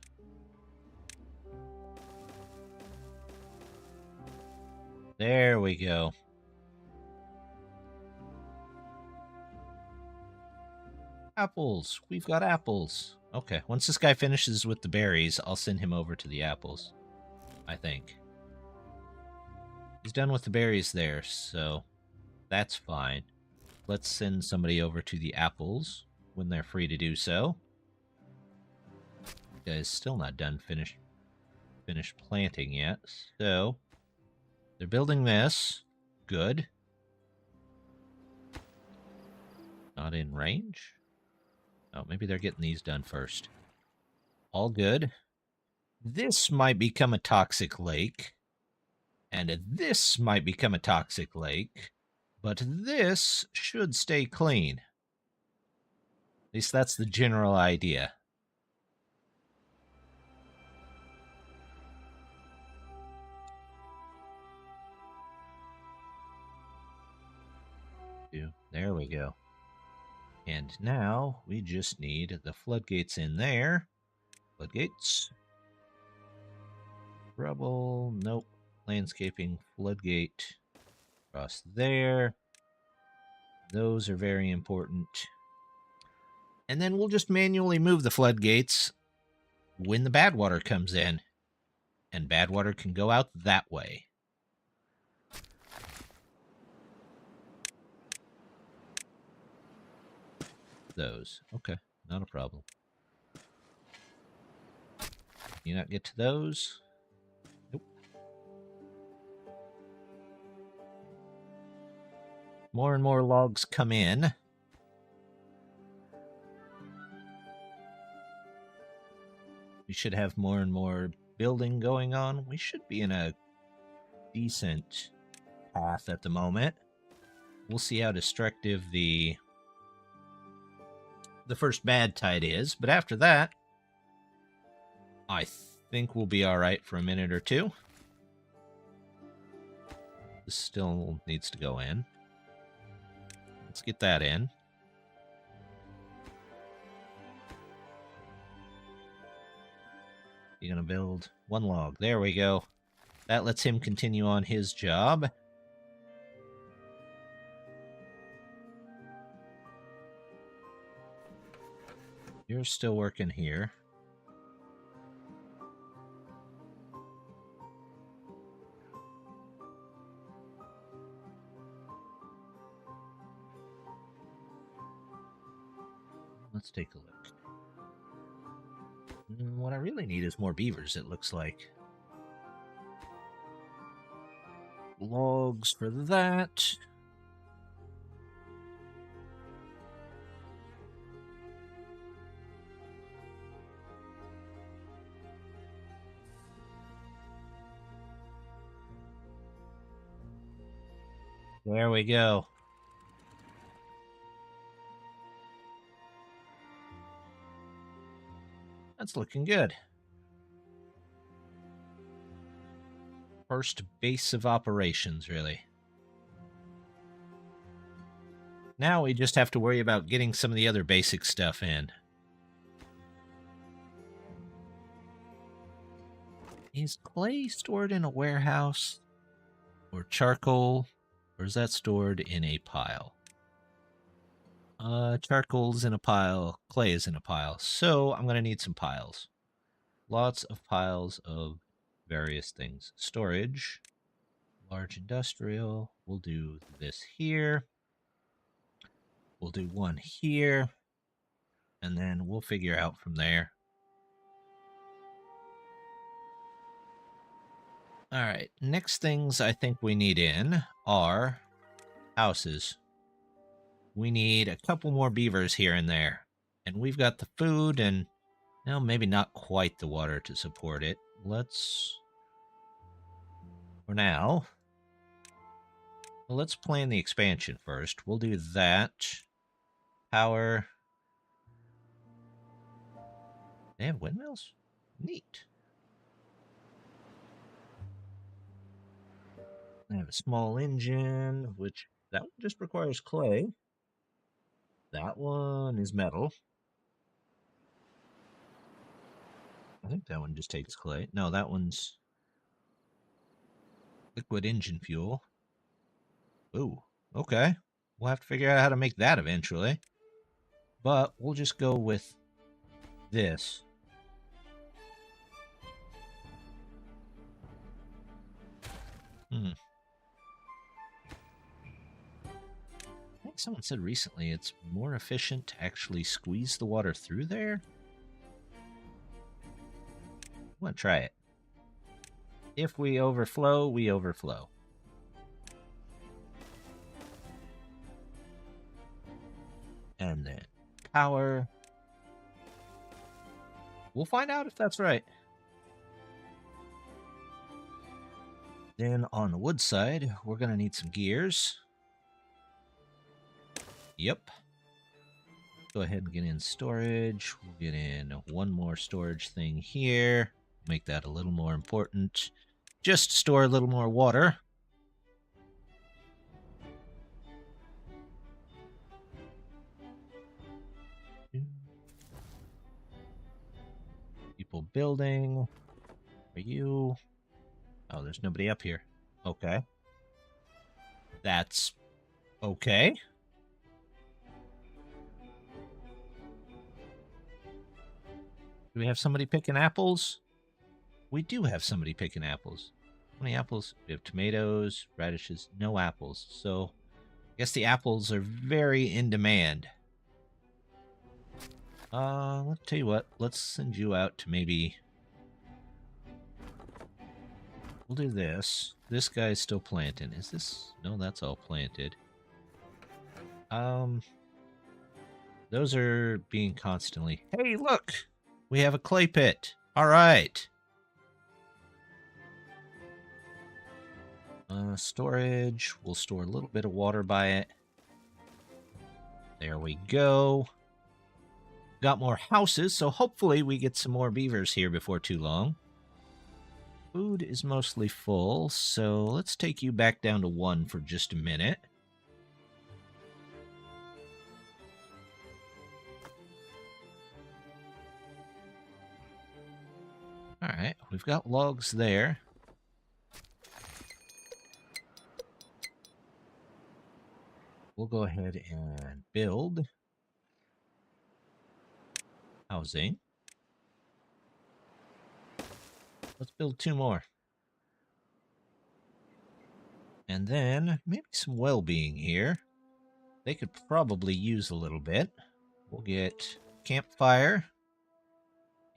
There we go. Apples. We've got apples. Okay, once this guy finishes with the berries, I'll send him over to the apples. I think. He's done with the berries there, so that's fine. Let's send somebody over to the apples when they're free to do so. You guys still not done finished planting yet, so they're building this. Good. Not in range? Oh, maybe they're getting these done first. All good. This might become a toxic lake. And this might become a toxic lake. But this should stay clean. At least that's the general idea. There we go. And now we just need the floodgates in there. Floodgates. Rubble. Nope. Landscaping. Floodgate. Across there. Those are very important. And then we'll just manually move the floodgates when the bad water comes in. And bad water can go out that way. Those. Okay, not a problem. You not get to those? Nope. More and more logs come in. We should have more and more building going on. We should be in a decent path at the moment. We'll see how destructive the first bad tide is, but after that, I think we'll be alright for a minute or two. This still needs to go in. Let's get that in. You're gonna build 1 log. There we go. That lets him continue on his job. You're still working here. Let's take a look. What I really need is more beavers, it looks like. Logs for that. There we go. That's looking good. First base of operations, really. Now we just have to worry about getting some of the other basic stuff in. Is clay stored in a warehouse? Or charcoal? Or is that stored in a pile? Charcoal's in a pile, clay is in a pile. So I'm going to need some piles. Lots of piles of various things. Storage, large industrial. We'll do this here. We'll do one here. And then we'll figure out from there. All right, next things I think we need in are houses. We need a couple more beavers here and there. And we've got the food and, well, maybe not quite the water to support it. Let's, for now, well, let's plan the expansion first. We'll do that. Power. They have windmills? Neat. I have a small engine, which that one just requires clay. That one is metal. I think that one just takes clay. No, that one's liquid engine fuel. Ooh, okay. We'll have to figure out how to make that eventually. But we'll just go with this. I think someone said recently it's more efficient to actually squeeze the water through there. I want to try it. If we overflow, we overflow. And then power. We'll find out if that's right. Then on the wood side, we're going to need some gears. Yep. Go ahead and get in storage. We'll get in one more storage thing here. Make that a little more important. Just store a little more water. People building. Are you? Oh, there's nobody up here. Okay. That's okay. Do we have somebody picking apples? We do have somebody picking apples. How many apples? We have tomatoes, radishes, no apples. So I guess the apples are very in demand. Let's tell you what. Let's send you out to maybe... We'll do this. This guy's still planting. Is this... No, that's all planted. Those are being constantly... Hey, look! We have a clay pit. All right. Storage. We'll store a little bit of water by it. There we go. Got more houses, so hopefully we get some more beavers here before too long. Food is mostly full, so let's take you back down to 1 for just a minute. Alright, we've got logs there. We'll go ahead and build housing. Let's build 2 more. And then maybe some well-being here. They could probably use a little bit. We'll get campfire.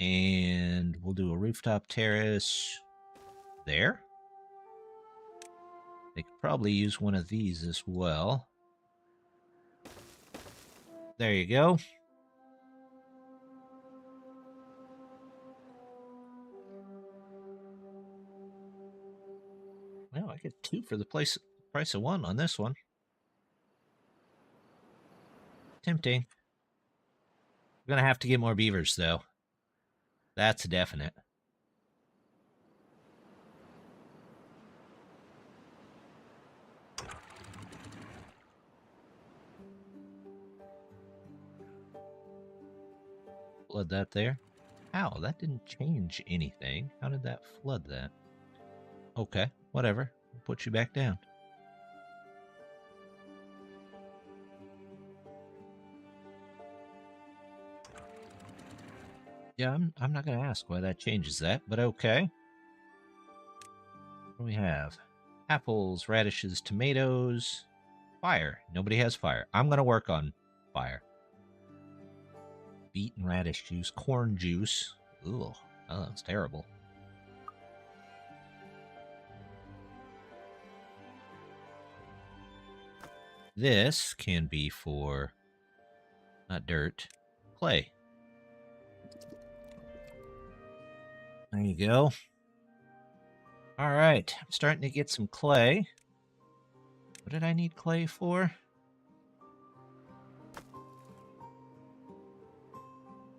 And we'll do a rooftop terrace there. They could probably use one of these as well. There you go. Well, I get 2 for the price of 1 on this one. Tempting. We're going to have to get more beavers, though. That's definite. Flood that there. How? That didn't change anything. How did that flood that? Okay, whatever. We'll put you back down. Yeah, I'm not going to ask why that changes that, but okay. What do we have? Apples, radishes, tomatoes, fire. Nobody has fire. I'm going to work on fire. Beet and radish juice, corn juice. Ugh, oh, that's terrible. This can be for, not dirt, clay. There you go. All right, I'm starting to get some clay. What did I need clay for?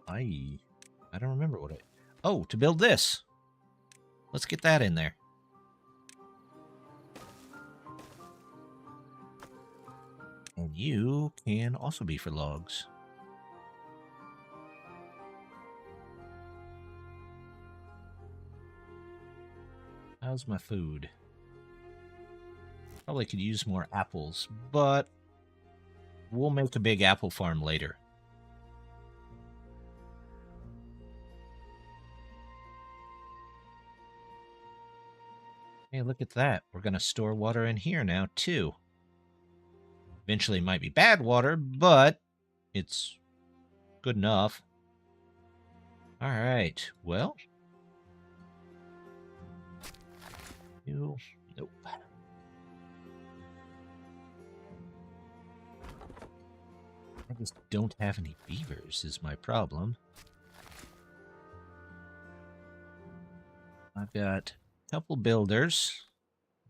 I don't remember what Oh, to build this. Let's get that in there. And you can also be for logs. How's my food? Probably could use more apples, but we'll make a big apple farm later. Hey, look at that. We're going to store water in here now, too. Eventually it might be bad water, but it's good enough. All right. Well. Nope. I just don't have any beavers is my problem. I've got a couple builders.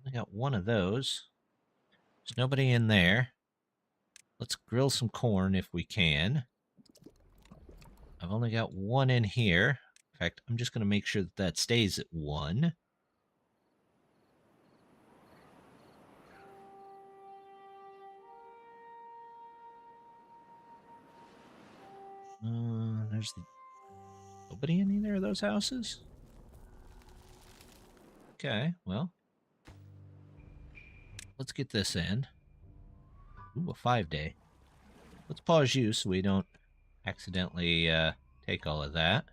I got one of those. There's nobody in there. Let's grill some corn if we can. I've only got one in here. In fact, I'm just going to make sure that that stays at 1. There's nobody in either of those houses? Okay, well. Let's get this in. Ooh, a 5-day. Let's pause you so we don't accidentally take all of that.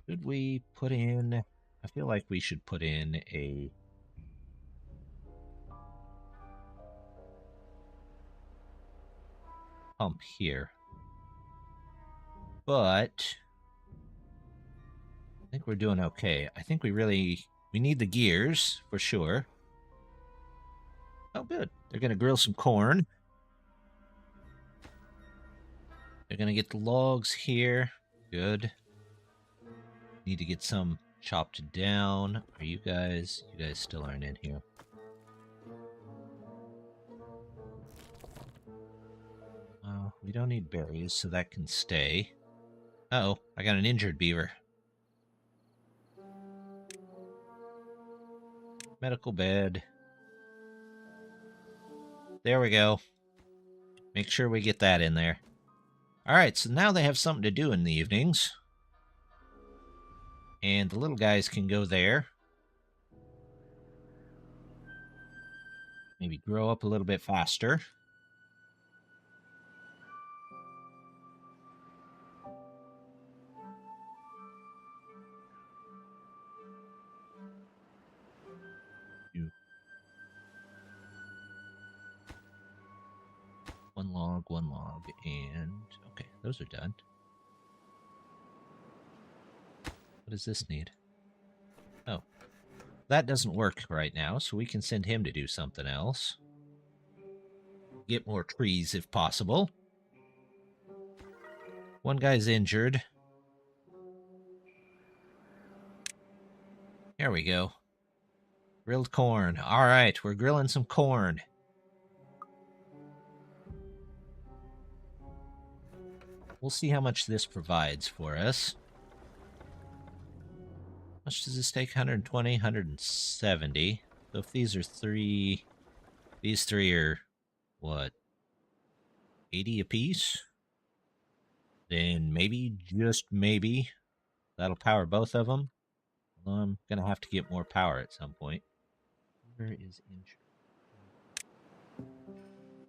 Should we put in... I feel like we should put in a... pump here. But... I think we're doing okay. I think we need the gears, for sure. Oh, good. They're going to grill some corn. They're going to get the logs here. Good. Need to get some chopped down. Are you guys... You guys still aren't in here. Oh, we don't need berries, so that can stay. Uh-oh, I got an injured beaver. Medical bed. There we go. Make sure we get that in there. Alright, so now they have something to do in the evenings. And the little guys can go there. Maybe grow up a little bit faster. one log, and... Okay, those are done. What does this need? Oh. That doesn't work right now, so we can send him to do something else. Get more trees if possible. One guy's injured. There we go. Grilled corn. All right, we're grilling some corn. We'll see how much this provides for us. How much does this take? 120, 170. So if these are three... These three are, what, 80 apiece? Then maybe, just maybe, that'll power both of them. Well, I'm going to have to get more power at some point. Where is injured?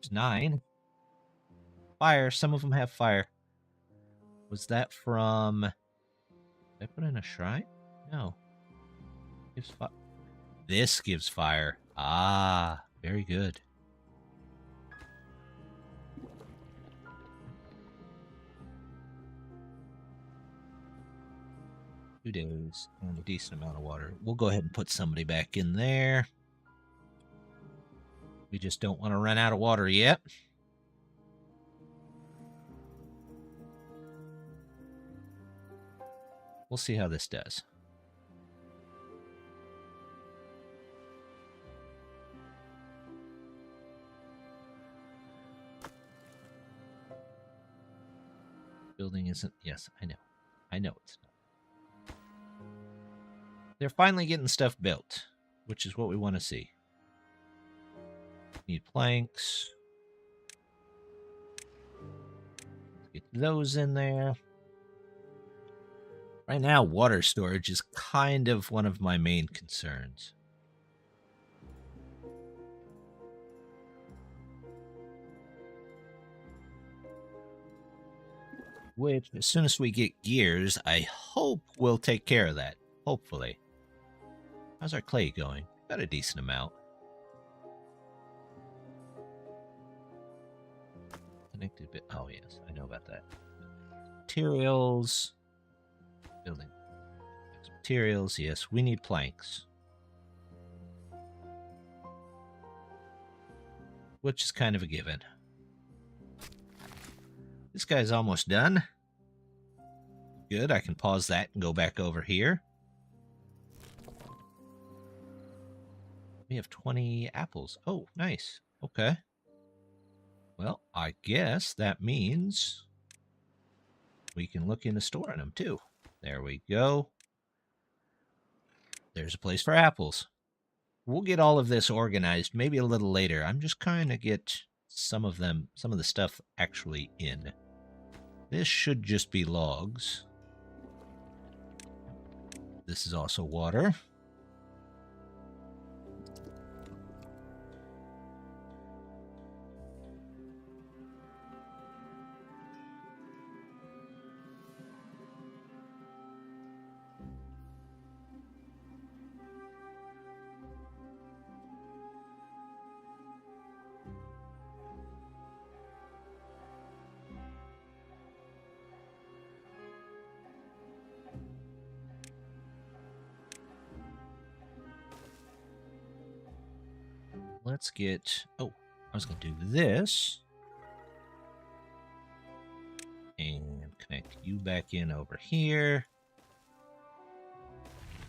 There's 9. Fire. Some of them have fire. Was that from... Did I put in a shrine? No. Gives fire. This gives fire. Ah, very good. Two days and a decent amount of water. We'll go ahead and put somebody back in there. We just don't want to run out of water yet. We'll see how this does. Building isn't... Yes, I know. I know it's not. They're finally getting stuff built, which is what we want to see. Need planks. Let's get those in there. Right now, water storage is kind of one of my main concerns. Which, as soon as we get gears, I hope we'll take care of that. Hopefully. How's our clay going? Got a decent amount. Connected bit. Oh, yes. I know about that. Materials. Building. Materials. Yes, we need planks. Which is kind of a given. This guy's almost done. Good, I can pause that and go back over here. We have 20 apples. Oh, nice. Okay. Well, I guess that means we can look into storing them too. There we go. There's a place for apples. We'll get all of this organized maybe a little later. I'm just trying to get some of the stuff actually in. This should just be logs. This is also water. Let's get... Oh, I was going to do this. And connect you back in over here.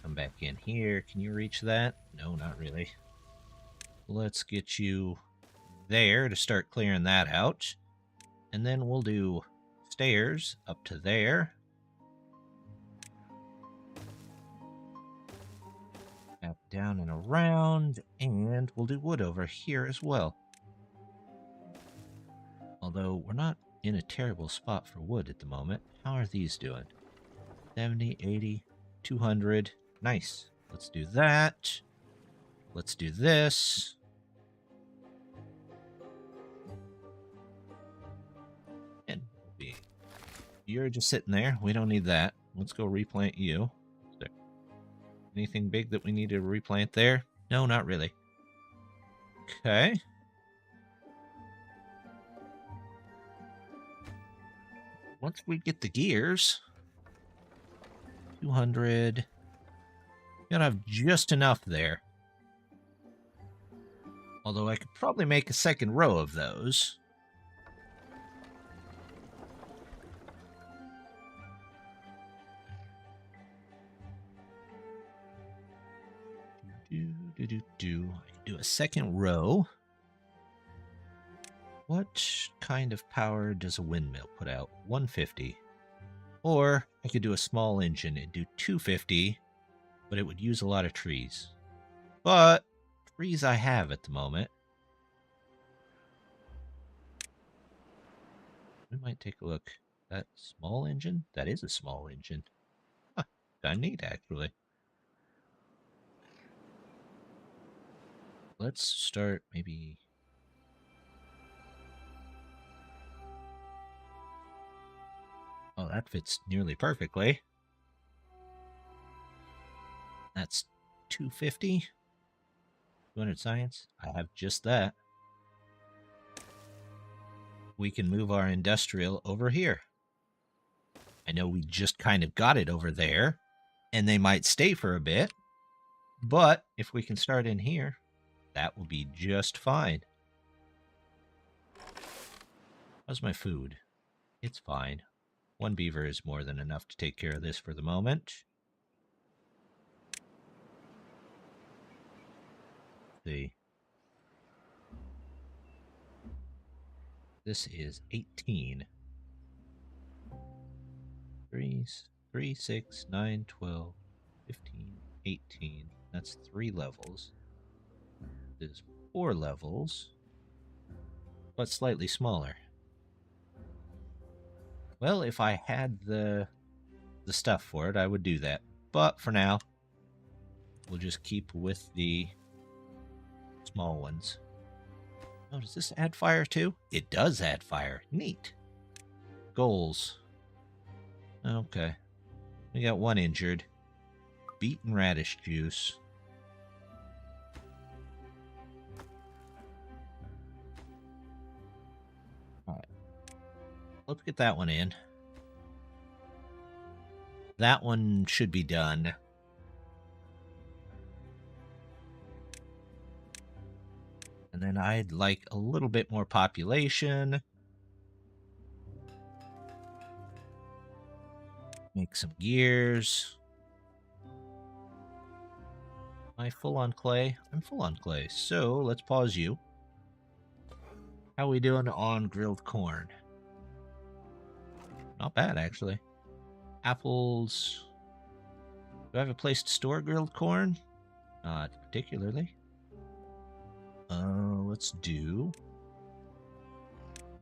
Come back in here. Can you reach that? No, not really. Let's get you there to start clearing that out. And then we'll do stairs up to there. Up, down, and around, and we'll do wood over here as well. Although we're not in a terrible spot for wood at the moment. How are these doing? 70, 80, 200. Nice. Let's do that. Let's do this. And you're just sitting there. We don't need that. Let's go replant you. Anything big that we need to replant there? No, not really. Okay. once we get the gears, 200, gotta have just enough there. Although I could probably make a second row of those. I can do a second row. What kind of power does a windmill put out? 150. Or I could do a small engine and do 250, but it would use a lot of trees. But trees I have at the moment. We might take a look. That small engine? That is a small engine. Huh, kind of neat, actually. Let's start maybe... Oh, that fits nearly perfectly. That's 250. 200 science. I have just that. We can move our industrial over here. I know we just kind of got it over there, and they might stay for a bit, but if we can start in here, that will be just fine. How's my food? It's fine. 1 beaver is more than enough to take care of this for the moment. Let's see. This is 18. 3, 6, 9, 12, 15, 18. That's 3 levels. This is 4 levels, but slightly smaller. Well, if I had the stuff for it, I would do that. But for now, we'll just keep with the small ones. Oh, does this add fire too? It does add fire. Neat. Goals. Okay. We got 1 injured. Beaten radish juice. Alright. Let's get that one in. That one should be done. And then I'd like a little bit more population. Make some gears. Am I full on clay? I'm full on clay. So let's pause you. How are we doing on grilled corn? Not bad, actually. Apples. Do I have a place to store grilled corn? Not particularly. Let's do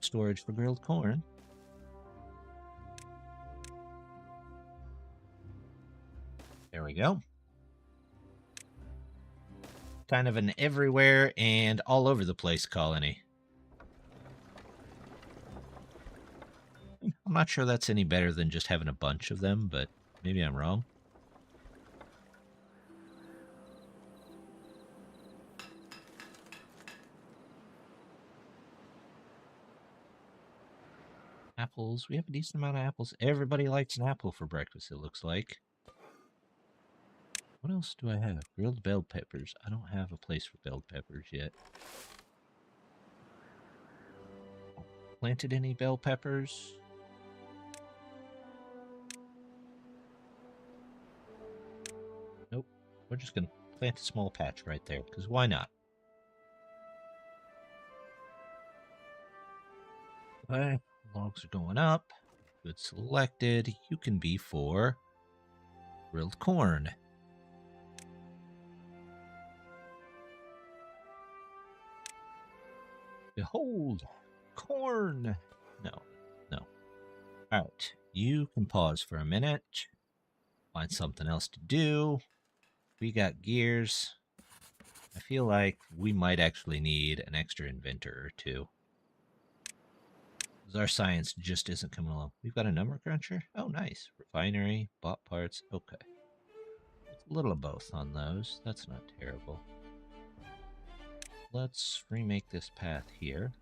storage for grilled corn. There we go. Kind of an everywhere and all over the place colony. I'm not sure that's any better than just having a bunch of them, but maybe I'm wrong. Apples. We have a decent amount of apples. Everybody likes an apple for breakfast, it looks like. What else do I have? Grilled bell peppers. I don't have a place for bell peppers yet. Planted any bell peppers? Nope. We're just going to plant a small patch right there, because why not? Okay, logs are going up. Good selected. You can be for grilled corn. Behold, corn. No. All right, you can pause for a minute. Find something else to do. We got gears. I feel like we might actually need an extra inventor or two. Our science just isn't coming along. We've got a number cruncher. Oh, nice. Refinery, bought parts. Okay. It's a little of both on those. That's not terrible. Let's remake this path here.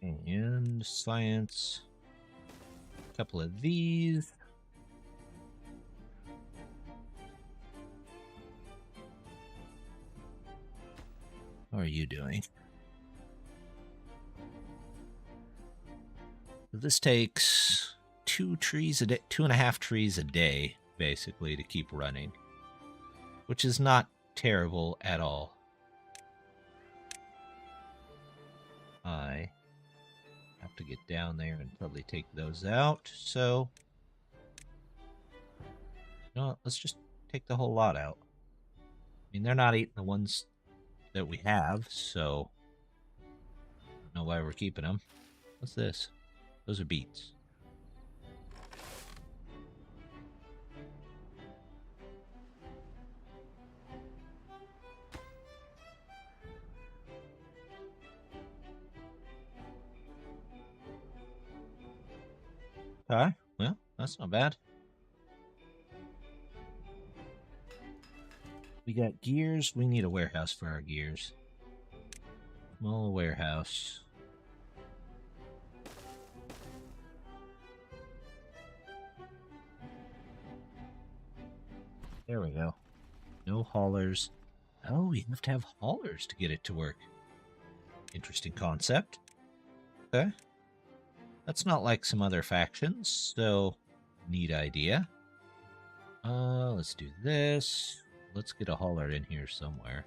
And science. A couple of these. How are you doing? This takes 2 trees a day, 2.5 trees a day, basically, to keep running, which is not terrible at all. I have to get down there and probably take those out, so no, let's just take the whole lot out. I mean, they're not eating the ones that we have, so I don't know why we're keeping them. What's this? Those are beets. Okay, well, that's not bad. We got gears. We need a warehouse for our gears. Small warehouse. There we go. No haulers. Oh, we have to have haulers to get it to work. Interesting concept. Okay. That's not like some other factions, so neat idea. Let's do this. Let's get a hauler in here somewhere.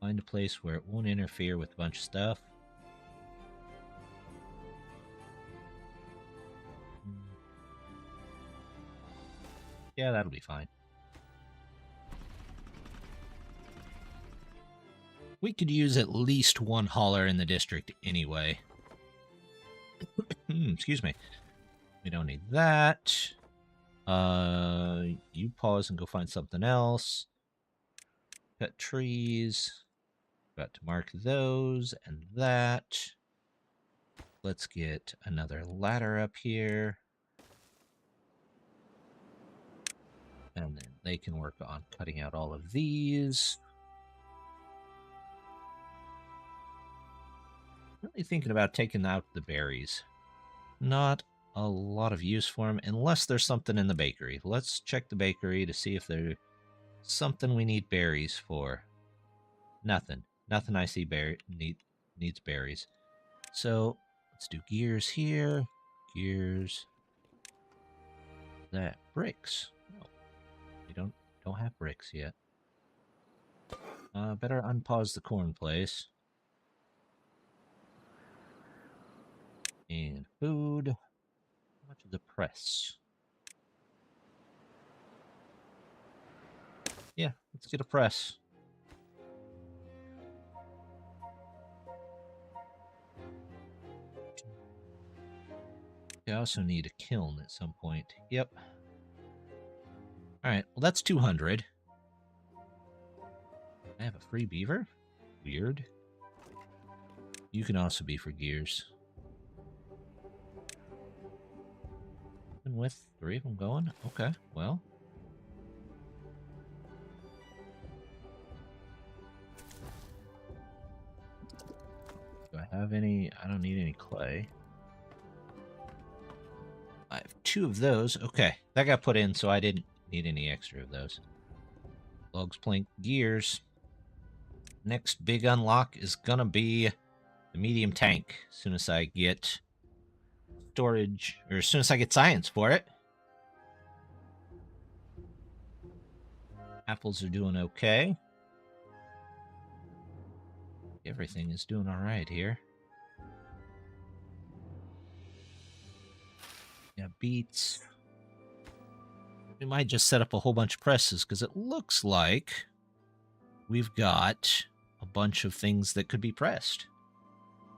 Find a place where it won't interfere with a bunch of stuff. Yeah, that'll be fine. We could use at least one hauler in the district anyway. Excuse me. We don't need that. You pause and go find something else. Cut trees. Got to mark those and that. Let's get another ladder up here. And then they can work on cutting out all of these. Really thinking about taking out the berries. Not a lot of use for them, unless there's something in the bakery. Let's check the bakery to see if there's something we need berries for. Nothing. Nothing I see needs berries. So let's do gears here. Gears. That bricks. Oh, we don't have bricks yet. Better unpause the corn place. And food. How much is the press? Yeah, let's get a press. I also need a kiln at some point. Yep. Alright, well that's 200. I have a free beaver? Weird. You can also be for gears. And with 3 of them going? Okay, well. Do I have any? I don't need any clay. I have 2 of those. Okay, that got put in, so I didn't need any extra of those. Logs, plank, gears. Next big unlock is gonna be the medium tank. As soon as I get storage, or as soon as I get science for it. Apples are doing okay. Everything is doing all right here. Yeah, beets. We might just set up a whole bunch of presses, because it looks like we've got a bunch of things that could be pressed.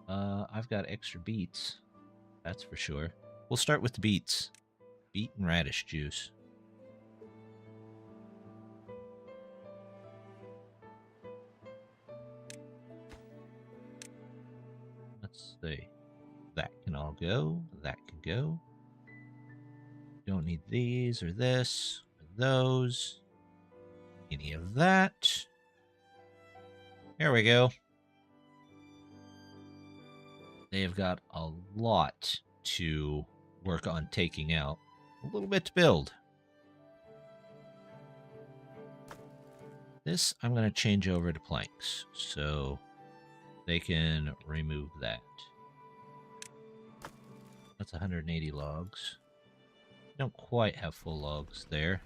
I've got extra beets. That's for sure. We'll start with the beets. Beet and radish juice. Let's see. That can all go. That can go. Don't need these or this or those. Any of that. There we go. They have got a lot to work on taking out. A little bit to build. This I'm going to change over to planks, so they can remove that. That's 180 logs. Don't quite have full logs there.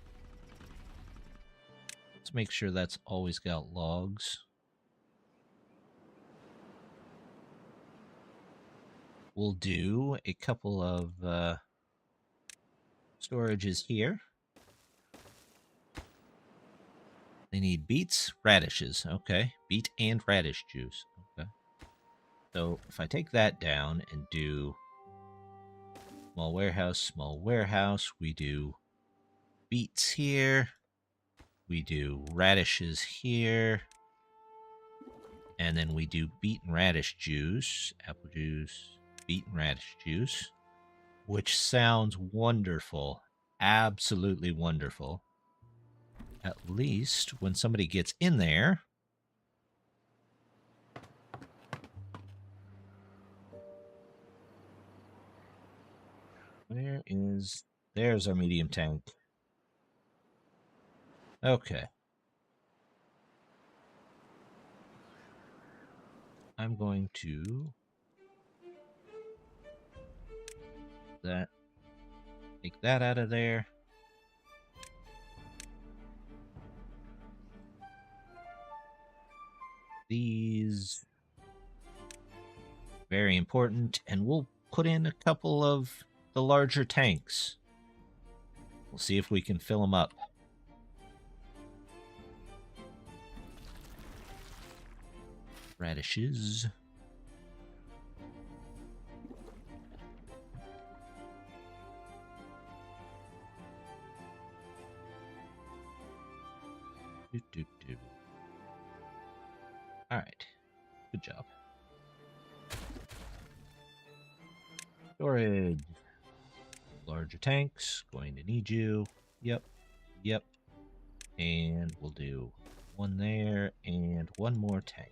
Let's make sure that's always got logs. We'll do a couple of storages here. They need beets, radishes. Okay, beet and radish juice. Okay. So if I take that down and do small warehouse, we do beets here. We do radishes here. And then we do beet and radish juice, apple juice, beet and radish juice, which sounds wonderful. Absolutely wonderful. At least when somebody gets in there, there's our medium tank. Okay. I'm going to take that out of there. These very important, and we'll put in a couple of the larger tanks. We'll see if we can fill them up. Radishes. All right. Good job. Storage. Larger tanks. Going to need you. Yep. Yep. And we'll do one there and one more tank.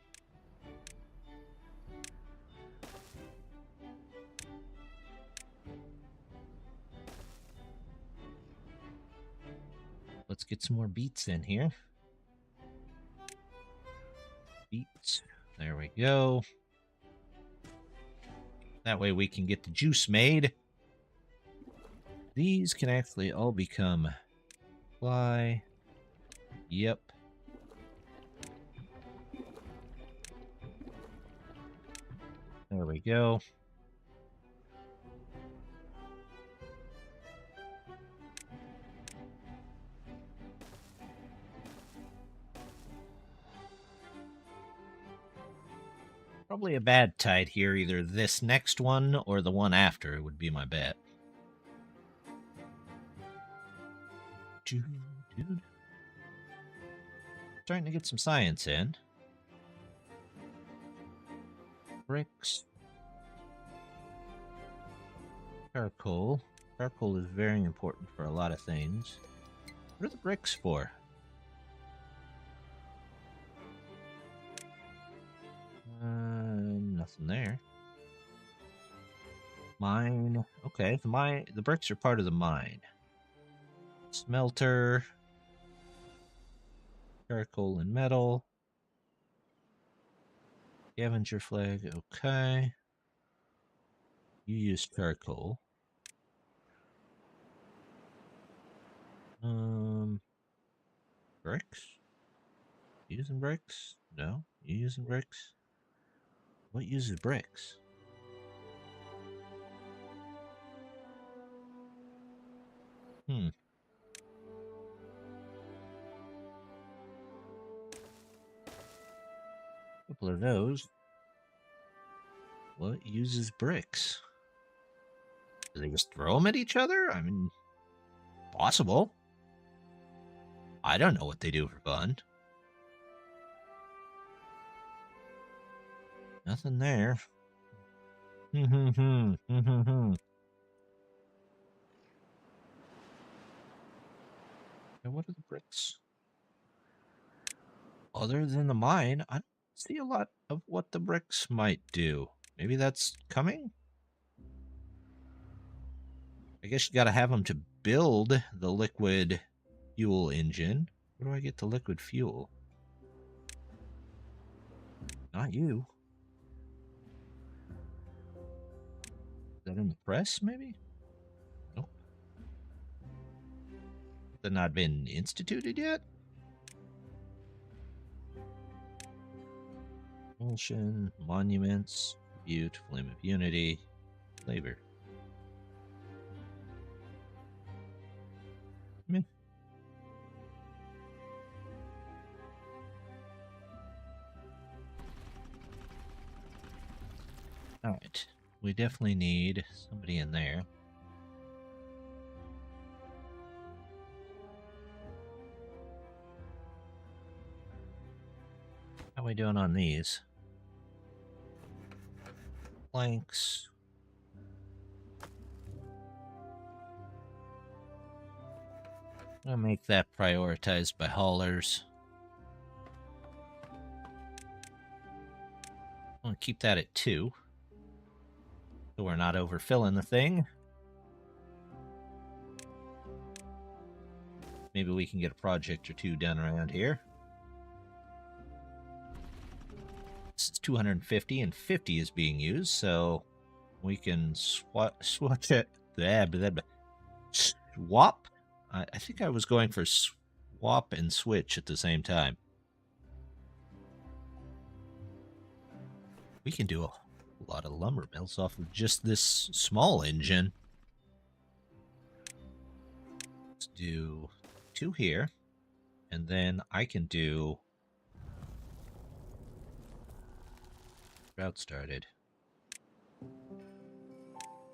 Let's get some more beets in here. Beets. There we go. That way we can get the juice made. These can actually all become fly. Yep. There we go. Probably a bad tide here, either this next one or the one after would be my bet. Dude. Starting to get some science in. Bricks. Charcoal. Charcoal is very important for a lot of things. What are the bricks for? Nothing there. Mine. Okay, the bricks are part of the mine. Smelter. Charcoal and metal. Scavenger flag. Okay. You use charcoal. Bricks? Using bricks? No? You using bricks? What uses bricks? Couple of those. What uses bricks? Do they just throw them at each other? I mean, possible. I don't know what they do for fun. Nothing there. And what are the bricks? Other than the mine, I don't see a lot of what the bricks might do. Maybe that's coming? I guess you gotta have them to build the liquid fuel engine. Where do I get the liquid fuel? Not you. Is that in the press, maybe? Nope. That not been instituted yet? Emulsion, monuments, butte, flame of unity, flavor. Meh. Alright. We definitely need somebody in there. How are we doing on these? Planks. I'm gonna make that prioritized by haulers. I'm gonna keep that at 2. So we're not overfilling the thing. Maybe we can get a project or 2 done around here. This is 250 and 50 is being used, so we can swatch it. Swap? I think I was going for swap and switch at the same time. We can do a lot of lumber mills off of just this small engine. Let's do 2 here, and then I can do route started.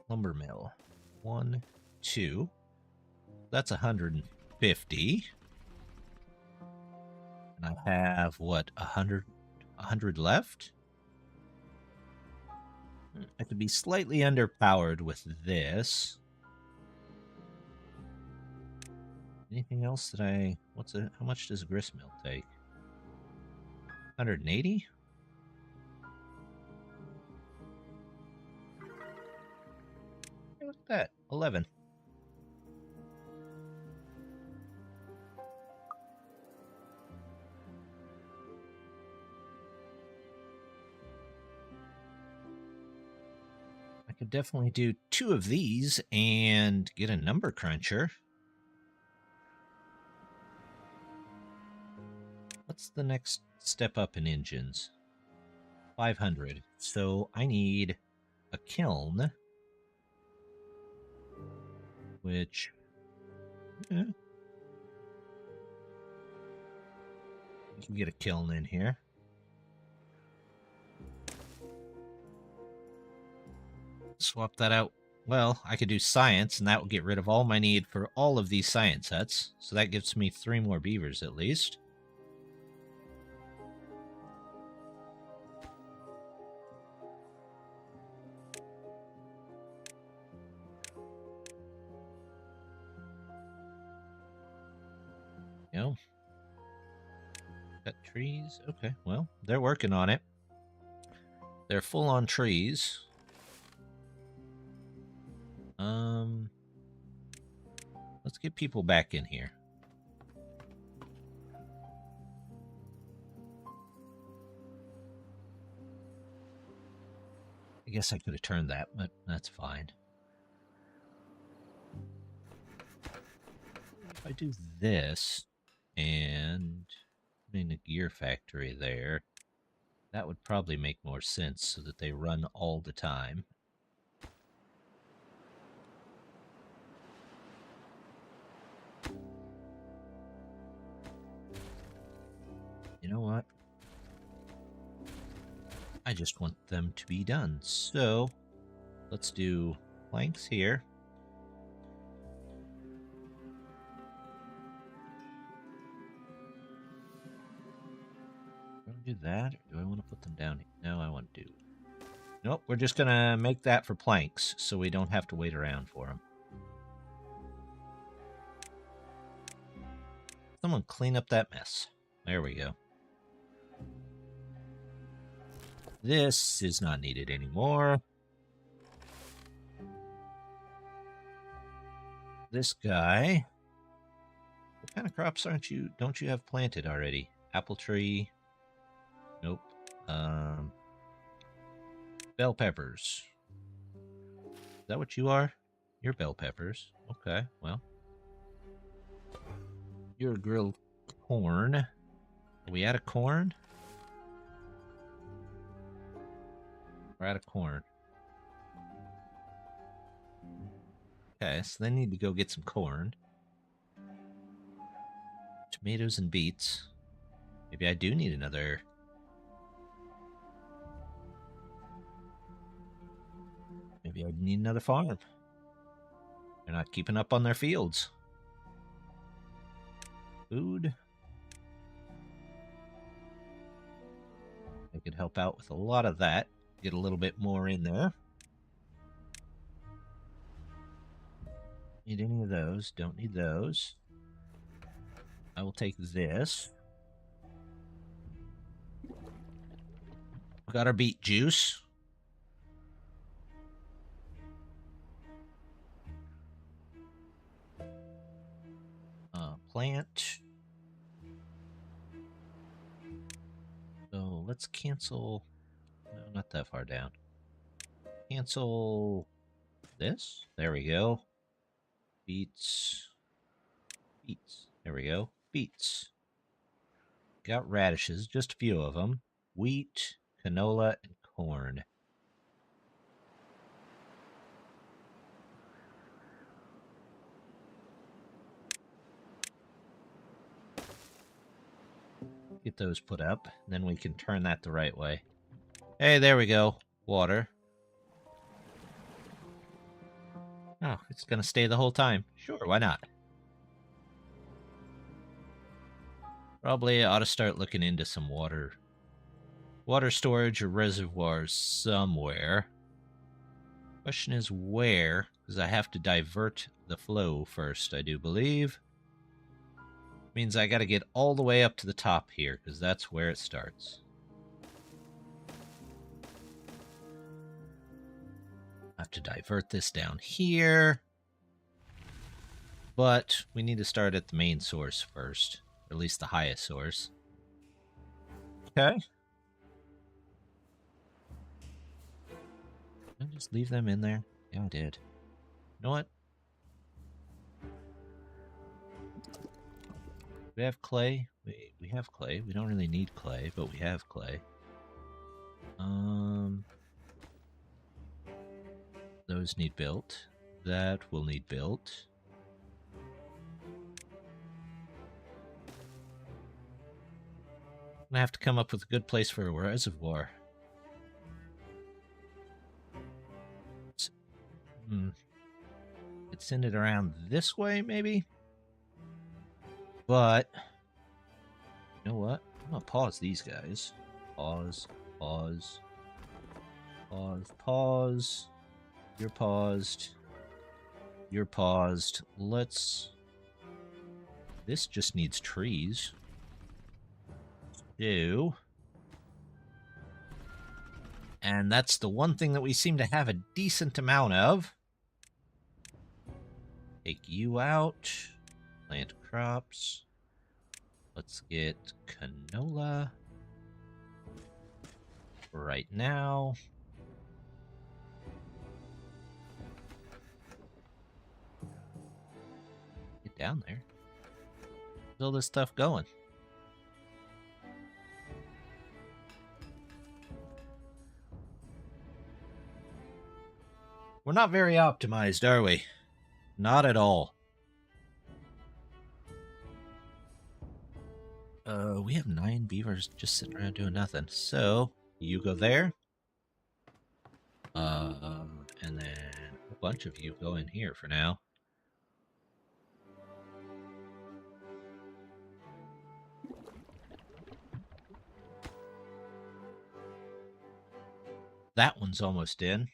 Lumber mill. 1, 2. That's 150. And I have, what, 100 left? I could be slightly underpowered with this. Anything else that I... how much does a gristmill take? 180? Hey, look at that. 11. I could definitely do 2 of these and get a number cruncher. What's the next step up in engines? 500. So I need a kiln, which... you can get a kiln in here. Swap that out. Well, I could do science, and that will get rid of all my need for all of these science huts. So that gives me 3 more beavers at least. You know, cut trees. Okay, well, they're working on it. They're full on trees. Let's get people back in here. I guess I could have turned that, but that's fine. If I do this and put in a gear factory there, that would probably make more sense so that they run all the time. You know what? I just want them to be done. So let's do planks here. Do I want to do that, or do I want to put them down here? No, I want to do... Nope, we're just going to make that for planks so we don't have to wait around for them. Someone clean up that mess. There we go. This is not needed anymore. This guy. What kind of crops don't you have planted already? Apple tree. Nope. Bell peppers. Is that what you are? You're bell peppers. Okay, well. You're grilled corn. Are we out of corn? We're out of corn. Okay, so they need to go get some corn. Tomatoes and beets. Maybe I do need another. Maybe I need another farm. They're not keeping up on their fields. Food. I could help out with a lot of that. Get a little bit more in there. Need any of those? Don't need those. I will take this. We got our beet juice. Plant. So let's cancel. No, not that far down. Cancel this. There we go. Beets. Beets. There we go. Beets. Got radishes, just a few of them. Wheat, canola, and corn. Get those put up, and then we can turn that the right way. Hey, there we go. Water. Oh, it's going to stay the whole time. Sure, why not? Probably ought to start looking into some water storage or reservoirs somewhere. Question is where, because I have to divert the flow first, I do believe. Means I got to get all the way up to the top here, because that's where it starts. I have to divert this down here. But we need to start at the main source first, or at least the highest source. Okay. Did I just leave them in there? Yeah, I did. You know what? We have clay. We have clay. We don't really need clay, but we have clay. Those need built. That will need built. I'm gonna have to come up with a good place for a reservoir. Could send it around this way, maybe? But, you know what? I'm gonna pause these guys. Pause, pause, pause, pause. You're paused. You're paused. Let's... This just needs trees. Do. And that's the one thing that we seem to have a decent amount of. Take you out. Plant crops. Let's get canola. Right now. Get down there. Where's all this stuff going? We're not very optimized, are we? Not at all. We have 9 beavers just sitting around doing nothing. So, you go there. And then a bunch of you go in here for now. That one's almost in.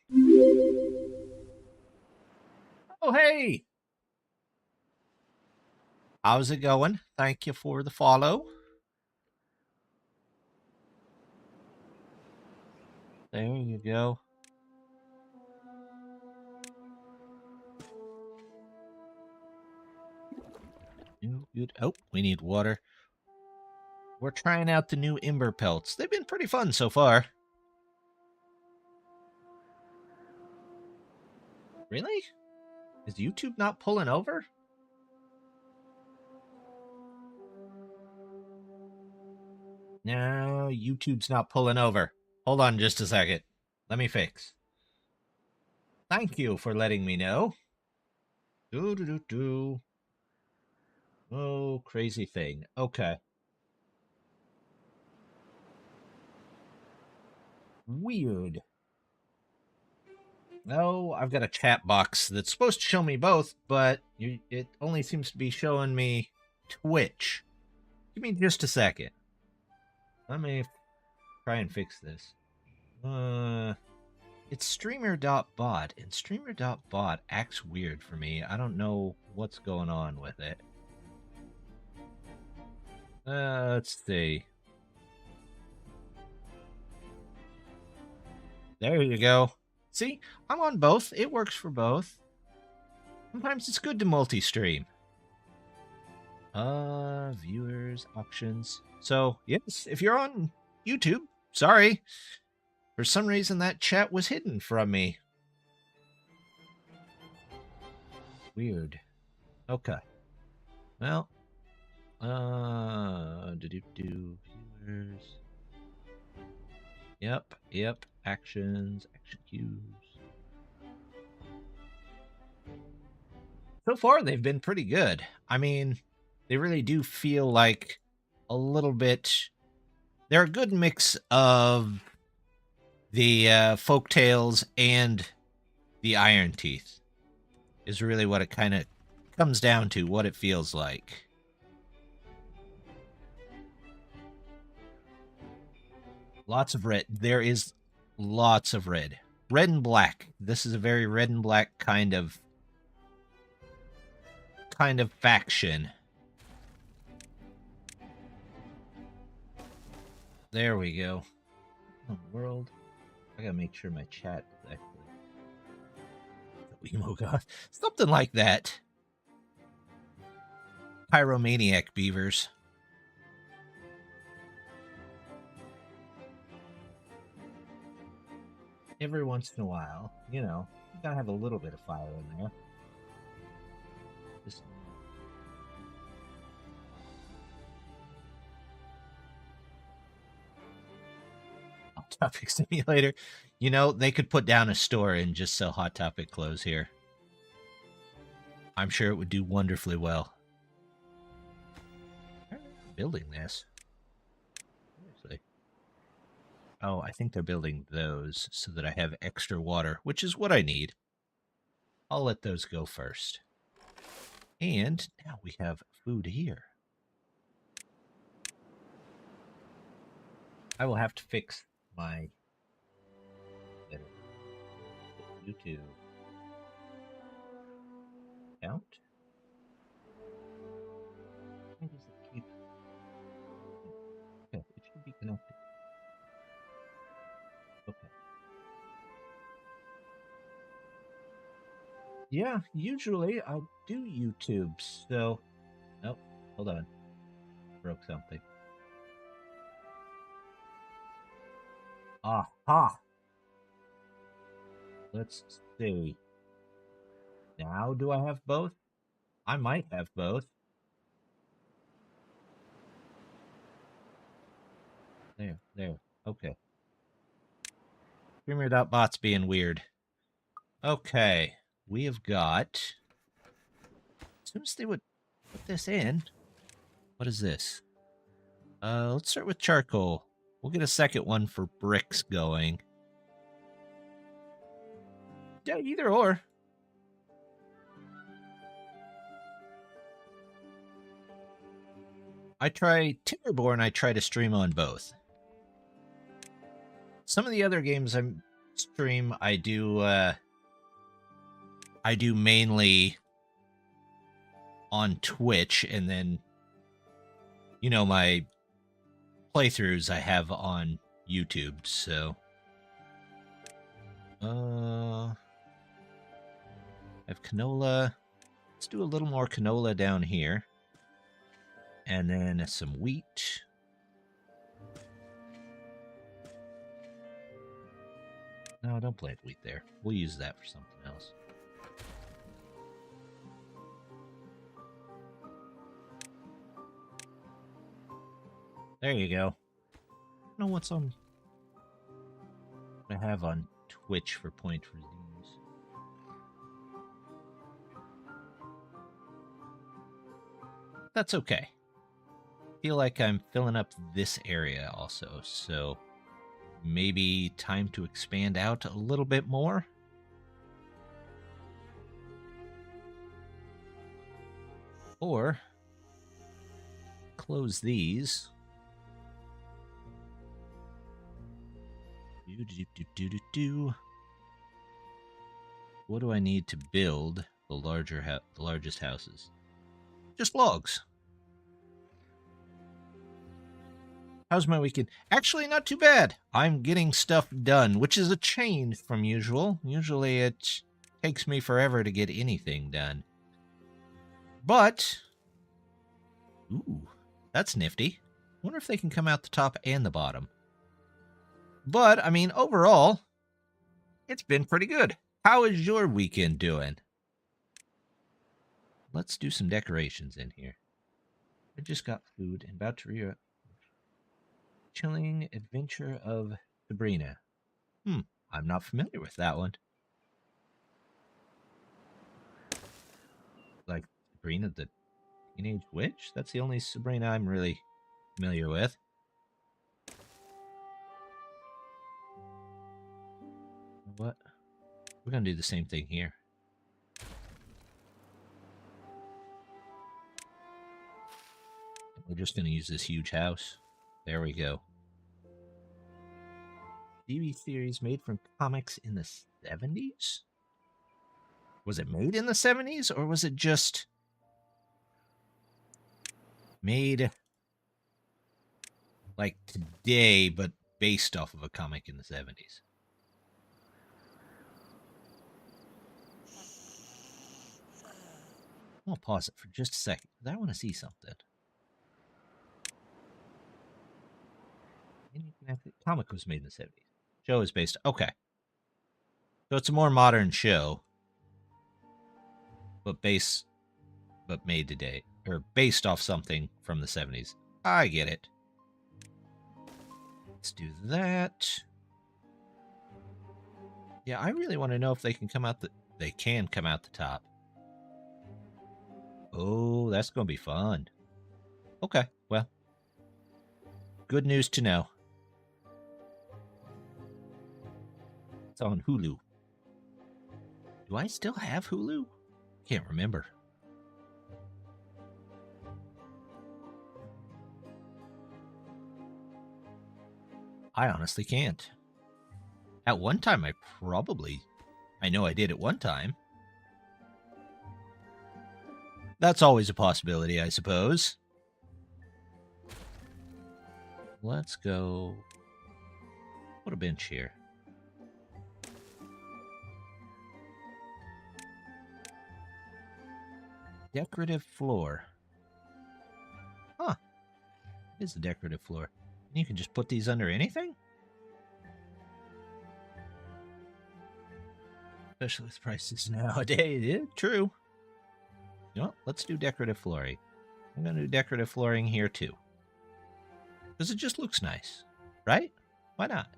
Oh, hey! How's it going? Thank you for the follow. There you go. Good. Oh, we need water. We're trying out the new Emberpelts. They've been pretty fun so far. Really? Is YouTube not pulling over? No, YouTube's not pulling over. Hold on just a second. Let me fix. Thank you for letting me know. Do. Oh, crazy thing. Okay. Weird. Oh, I've got a chat box that's supposed to show me both, but it only seems to be showing me Twitch. Give me just a second. Let me try and fix this. It's streamer.bot, and streamer.bot acts weird for me. I don't know what's going on with it. Let's see. There you go. See, I'm on both. It works for both. Sometimes it's good to multi-stream. Viewers, options. So, yes, if you're on YouTube, sorry. For some reason, that chat was hidden from me. Weird. Okay. Well, viewers. Yep. Actions, action cues. So far, they've been pretty good. I mean, they really do feel like a little bit... They're a good mix of the folktales and the Iron Teeth. Is really what it kind of comes down to, what it feels like. Lots of red. There is lots of red. Red and black. This is a very red and black kind of faction. There we go. Oh, world. I gotta make sure my chat is actually emo god. Something like that. Pyromaniac beavers. Every once in a while, you know, you gotta have a little bit of fire in there. Just... Hot Topic Simulator. You know, they could put down a store and just sell Hot Topic clothes here. I'm sure it would do wonderfully well. Building this. Seriously. Oh, I think they're building those so that I have extra water, which is what I need. I'll let those go first. And now we have food here. I will have to fix my YouTube account. Why does it keep... Okay, it should be connected. Okay. Yeah, usually I do YouTube, so... Nope, hold on. Broke something. Aha! Let's see. Now, do I have both? I might have both. There. Okay. Streamer.bot's being weird. Okay. We have got... As soon as they would put this in... What is this? Let's start with charcoal. We'll get a second one for bricks going. Yeah, either or. I try Timberborn, I try to stream on both. Some of the other games I stream, I do mainly on Twitch, and then, you know, my playthroughs I have on YouTube, so I have canola. Let's do a little more canola down here. And then some wheat. No, don't plant wheat there. We'll use that for something else. There you go. I don't know what's on. What I have on Twitch for point resumes. That's okay. Feel like I'm filling up this area also, so maybe time to expand out a little bit more. Or close these. What do I need to build the largest houses? Just logs. How's my weekend? Actually, not too bad. I'm getting stuff done, which is a change from usual. Usually it takes me forever to get anything done. But, ooh, that's nifty. Wonder if they can come out the top and the bottom. But, I mean, overall, it's been pretty good. How is your weekend doing? Let's do some decorations in here. I just got food and about to read Chilling Adventure of Sabrina. I'm not familiar with that one. Like Sabrina the Teenage Witch? That's the only Sabrina I'm really familiar with. What? We're gonna do the same thing here. We're just gonna use this huge house. There we go. TV series made from comics in the 70s? Was it made in the 70s, or was it just made like today, but based off of a comic in the 70s? I'll pause it for just a second, because I want to see something. Comic was made in the 70s. Show is based... Okay. So it's a more modern show. But made today. Or based off something from the 70s. I get it. Let's do that. Yeah, I really want to know if they can come out the... They can come out the top. Oh, that's going to be fun. Okay, well. Good news to know. It's on Hulu. Do I still have Hulu? Can't remember. I honestly can't. At one time, I know I did at one time. That's always a possibility, I suppose. Let's go. Put a bench here. Decorative floor. Huh. It is a decorative floor. And you can just put these under anything? Especially with prices nowadays. Yeah, true. You know what? Let's do decorative flooring. I'm going to do decorative flooring here too. Because it just looks nice. Right? Why not?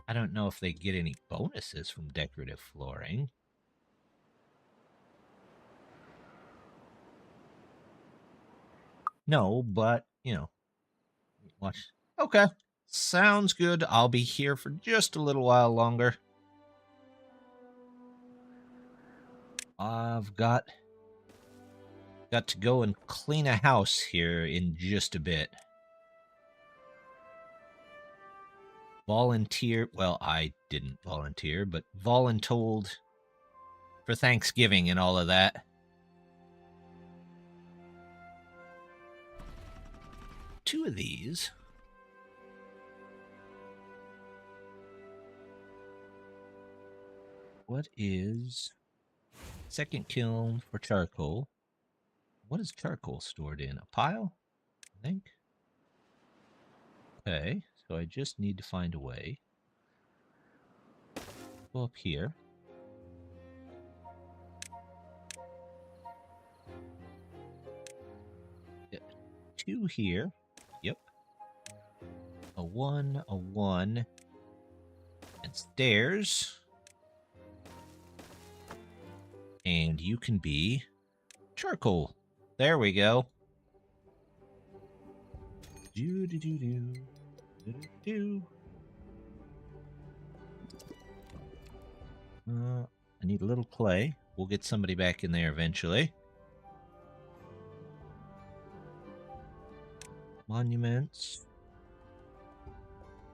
I don't know if they get any bonuses from decorative flooring. No, but, you know. Watch. Okay. Sounds good. I'll be here for just a little while longer. I've got to go and clean a house here in just a bit. Volunteer. Well, I didn't volunteer, but voluntold for Thanksgiving and all of that. Two of these. what is second kiln for charcoal? What is charcoal stored in? A pile, I think. Okay, so I just need to find a way. Go up here. Get 2 here. Yep. A 1, a 1. And stairs. And you can be charcoal. There we go. Do do do do do do. I need a little clay. We'll get somebody back in there eventually. Monuments.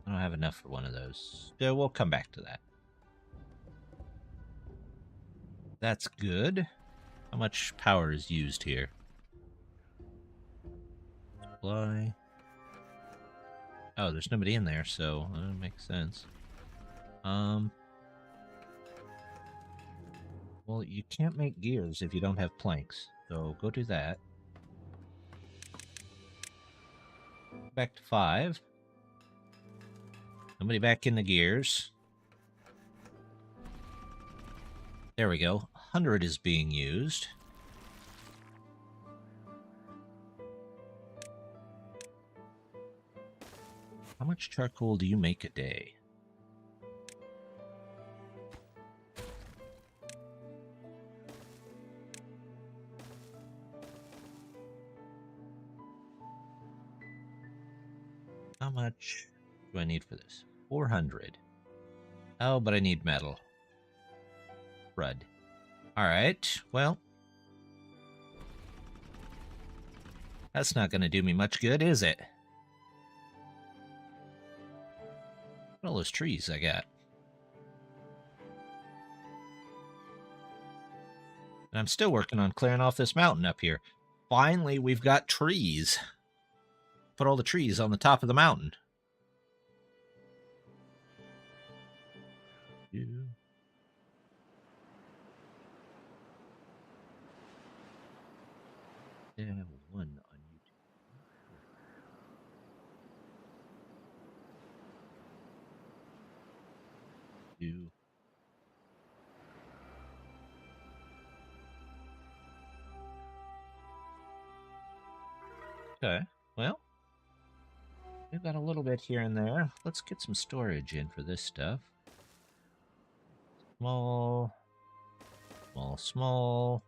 I don't have enough for one of those. So we'll come back to that. That's good. How much power is used here? Supply. Oh, there's nobody in there, so that makes sense. Well, you can't make gears if you don't have planks, so go do that. Back to 5. Somebody back in the gears. There we go. 100 is being used. How much charcoal do you make a day? How much do I need for this? 400. Oh, but I need metal. Crud. Alright, well. That's not going to do me much good, is it? Look at all those trees I got. And I'm still working on clearing off this mountain up here. Finally, we've got trees. Put all the trees on the top of the mountain. Yeah, one on YouTube. Okay, well, we've got a little bit here and there. Let's get some storage in for this stuff. Small, small, small.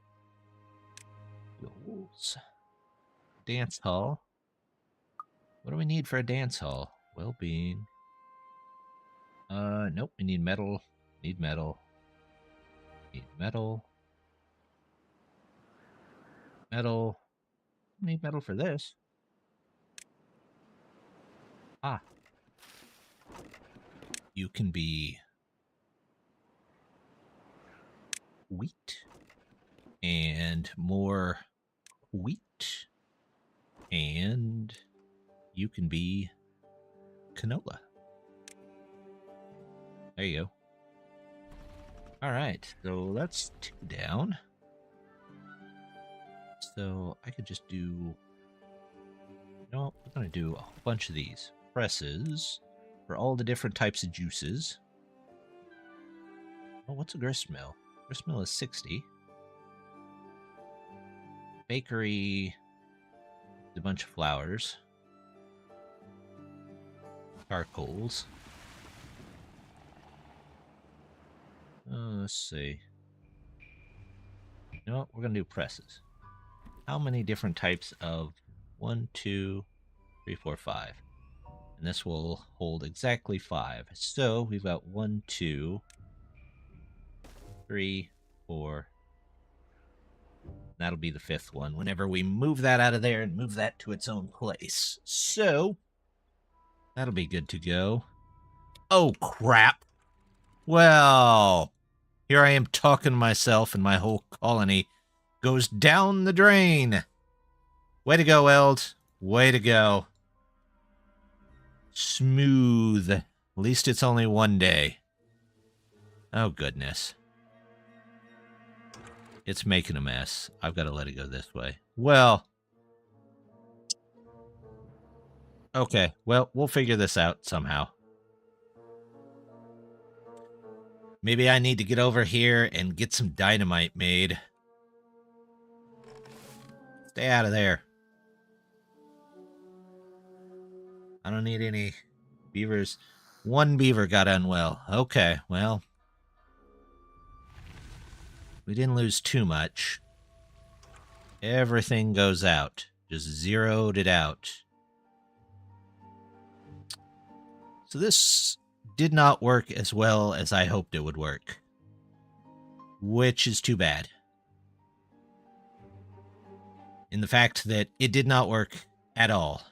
Goals. Dance hall. What do we need for a dance hall? Well-being. Nope, we need metal. Need metal. Need metal. Metal. Need metal for this. Ah. You can be wheat. And more wheat. And you can be canola. There you go. Alright, so that's 2 down. So I could just do... You know what? We're going to do a whole bunch of these. Presses for all the different types of juices. Oh, what's a grist mill? Grist mill is 60. Bakery... a bunch of flowers. Charcoals. Let's see. You know what? We're going to do presses. How many different types of 1, 2, 3, 4, 5? And this will hold exactly 5. So we've got 1, 2, 3, 4. That'll be the 5th one whenever we move that out of there and move that to its own place. So that'll be good to go. Oh, crap. Well, here I am talking to myself and my whole colony goes down the drain. Way to go, Eld. Way to go. Smooth. At least it's only 1 day. Oh, goodness. It's making a mess. I've got to let it go this way. Well, okay. Well, we'll figure this out somehow. Maybe I need to get over here and get some dynamite made. Stay out of there. I don't need any beavers. One beaver got unwell. Okay, well. We didn't lose too much. Everything goes out. Just zeroed it out. So this did not work as well as I hoped it would work. Which is too bad. In the fact that it did not work at all.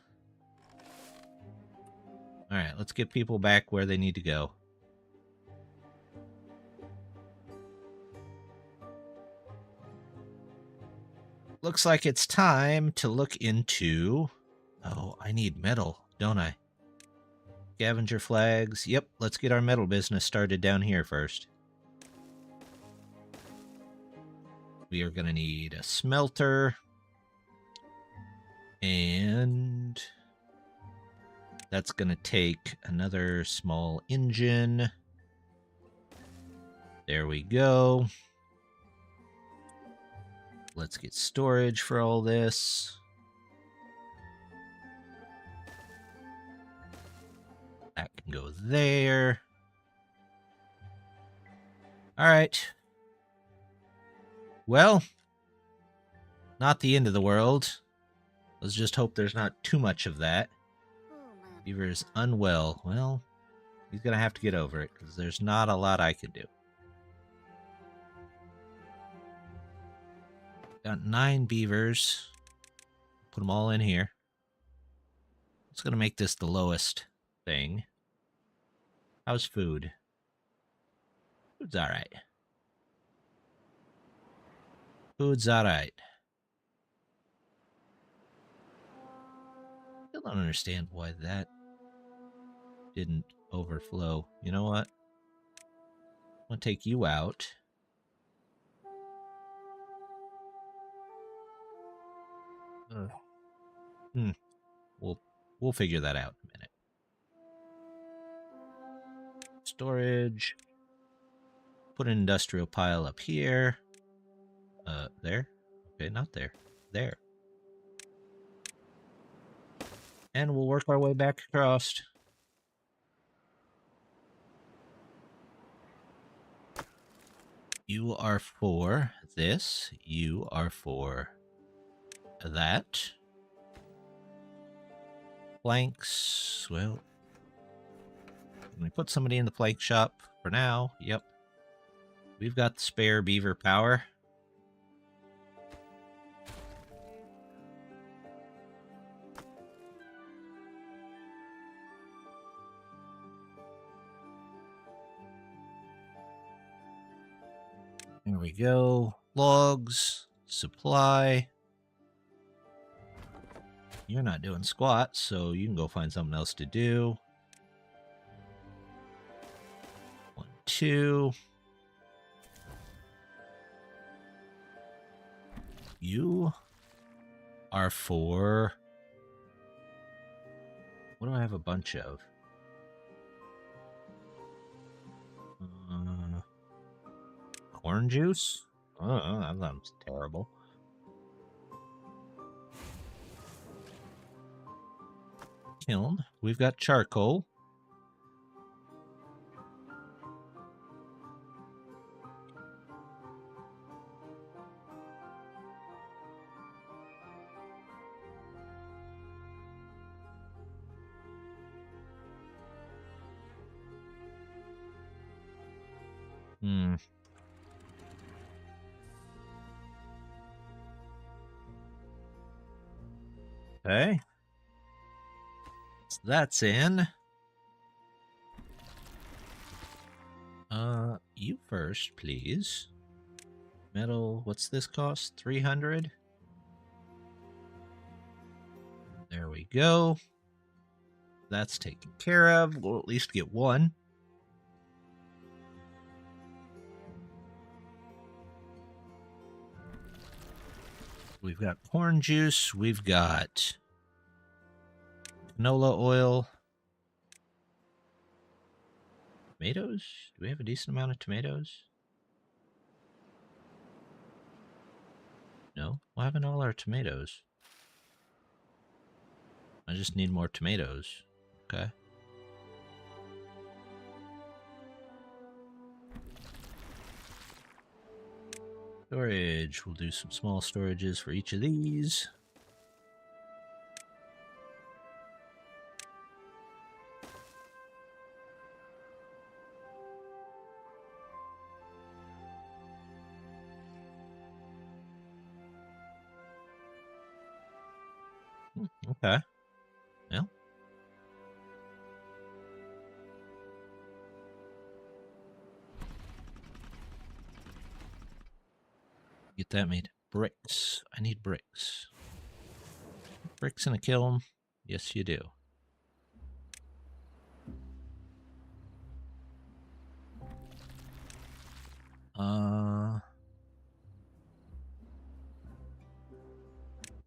Alright, let's get people back where they need to go. Looks like it's time to look into... Oh, I need metal, don't I? Scavenger flags. Yep, let's get our metal business started down here first. We are going to need a smelter. And that's going to take another small engine. There we go. Let's get storage for all this. That can go there. All right. Well, not the end of the world. Let's just hope there's not too much of that. Beaver is unwell. Well, he's going to have to get over it because there's not a lot I can do. Got 9 beavers. Put them all in here. It's going to make this the lowest thing. How's food? Food's alright. Food's alright. Still don't understand why that didn't overflow. You know what? I'm going to take you out. We'll figure that out in a minute. Storage. Put an industrial pile up here. There. Okay, not there. There. And we'll work our way back across. You are for this. You are for that. Planks. Well, can we put somebody in the plank shop for now? Yep. We've got the spare beaver power. There we go. Logs. Supply. You're not doing squat, so you can go find something else to do. 1, 2. You are for... What do I have a bunch of? Corn juice? Oh, that sounds terrible. Kiln. We've got charcoal. Okay. So that's in. You first, please. Metal, what's this cost? 300? There we go. That's taken care of. We'll at least get one. We've got corn juice. We've got canola oil. Tomatoes? Do we have a decent amount of tomatoes? No, we're having all our tomatoes. I just need more tomatoes. Okay. Storage. We'll do some small storages for each of these. Okay. Well. Get that made. Bricks. I need bricks. Bricks in a kiln? Yes, you do.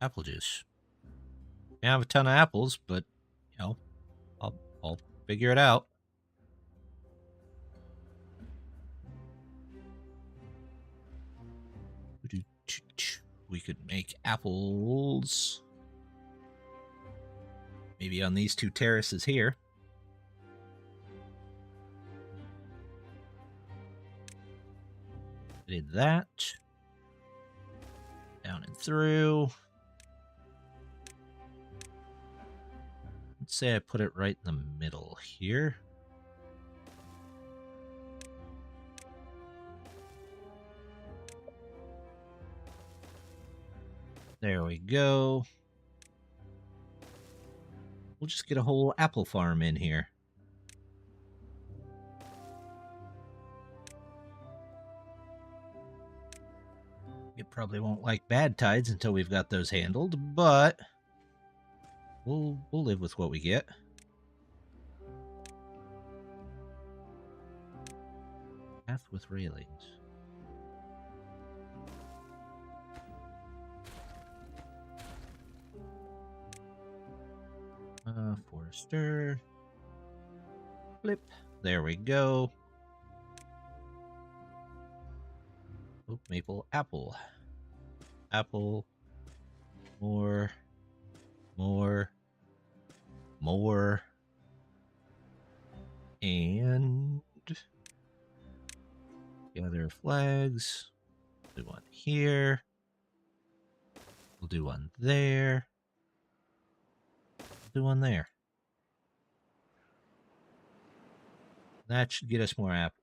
Apple juice. I have a ton of apples, but, you know, I'll figure it out. We could make apples. Maybe on these two terraces here. Did that. Down and through. Let's say I put it right in the middle here. There we go. We'll just get a whole apple farm in here. You probably won't like bad tides until we've got those handled, but we'll live with what we get. Path with railings. Forester. Flip. There we go. Oh, maple, apple. Apple. More. And gather flags. Do one here. We'll do one there. Do one there. That should get us more apple.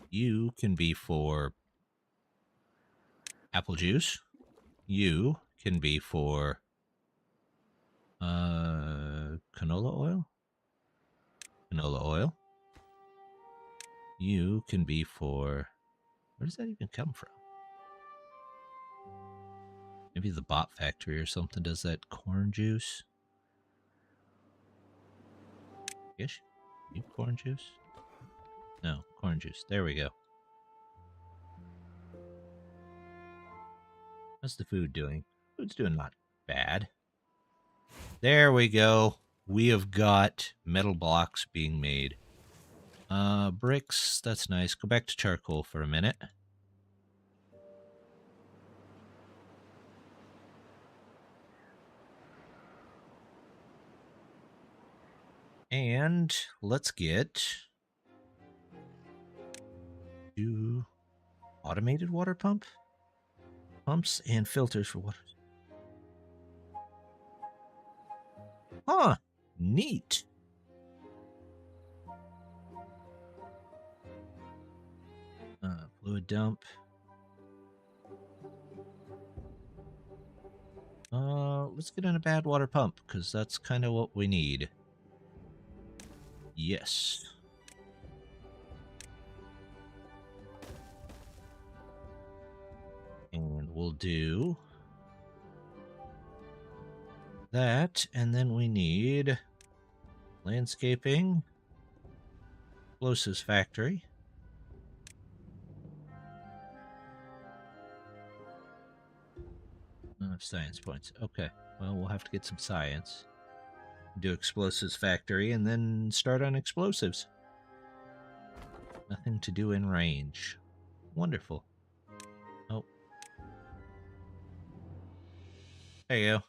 You can be for apple juice. You can be for canola oil. Canola oil. You can be for... Where does that even come from? Maybe the bot factory or something does that corn juice. Yes, you corn juice? No, corn juice. There we go. How's the food doing? Food's doing not bad. There we go. We have got metal blocks being made. Bricks, that's nice. Go back to charcoal for a minute. And let's get to automated water pump. Pumps and filters for water. Huh, neat. Fluid dump. Let's get in a bad water pump, because that's kind of what we need. Yes. And we'll do that, and then we need landscaping, explosives factory, Enough science points. Okay. Well, we'll have to get some science. Do explosives factory and then start on explosives. Nothing to do in range. Wonderful. Oh. There you go.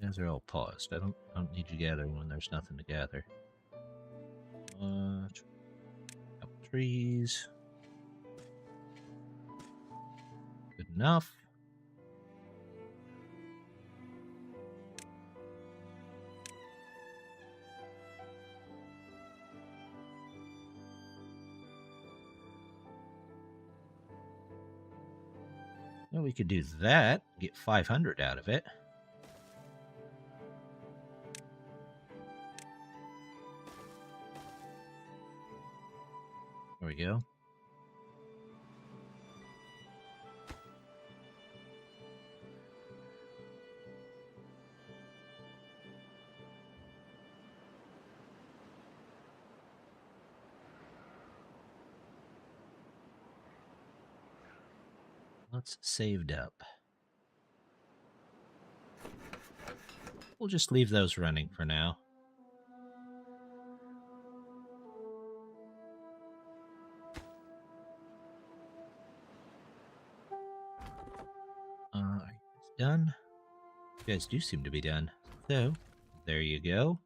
Guys are all paused. I don't need you gathering when there's nothing to gather. Couple trees. Good enough. Well, we could do that. Get 500 out of it. There we go. Let's saved up. We'll just leave those running for now. Are you guys done? You guys do seem to be done. So, there you go.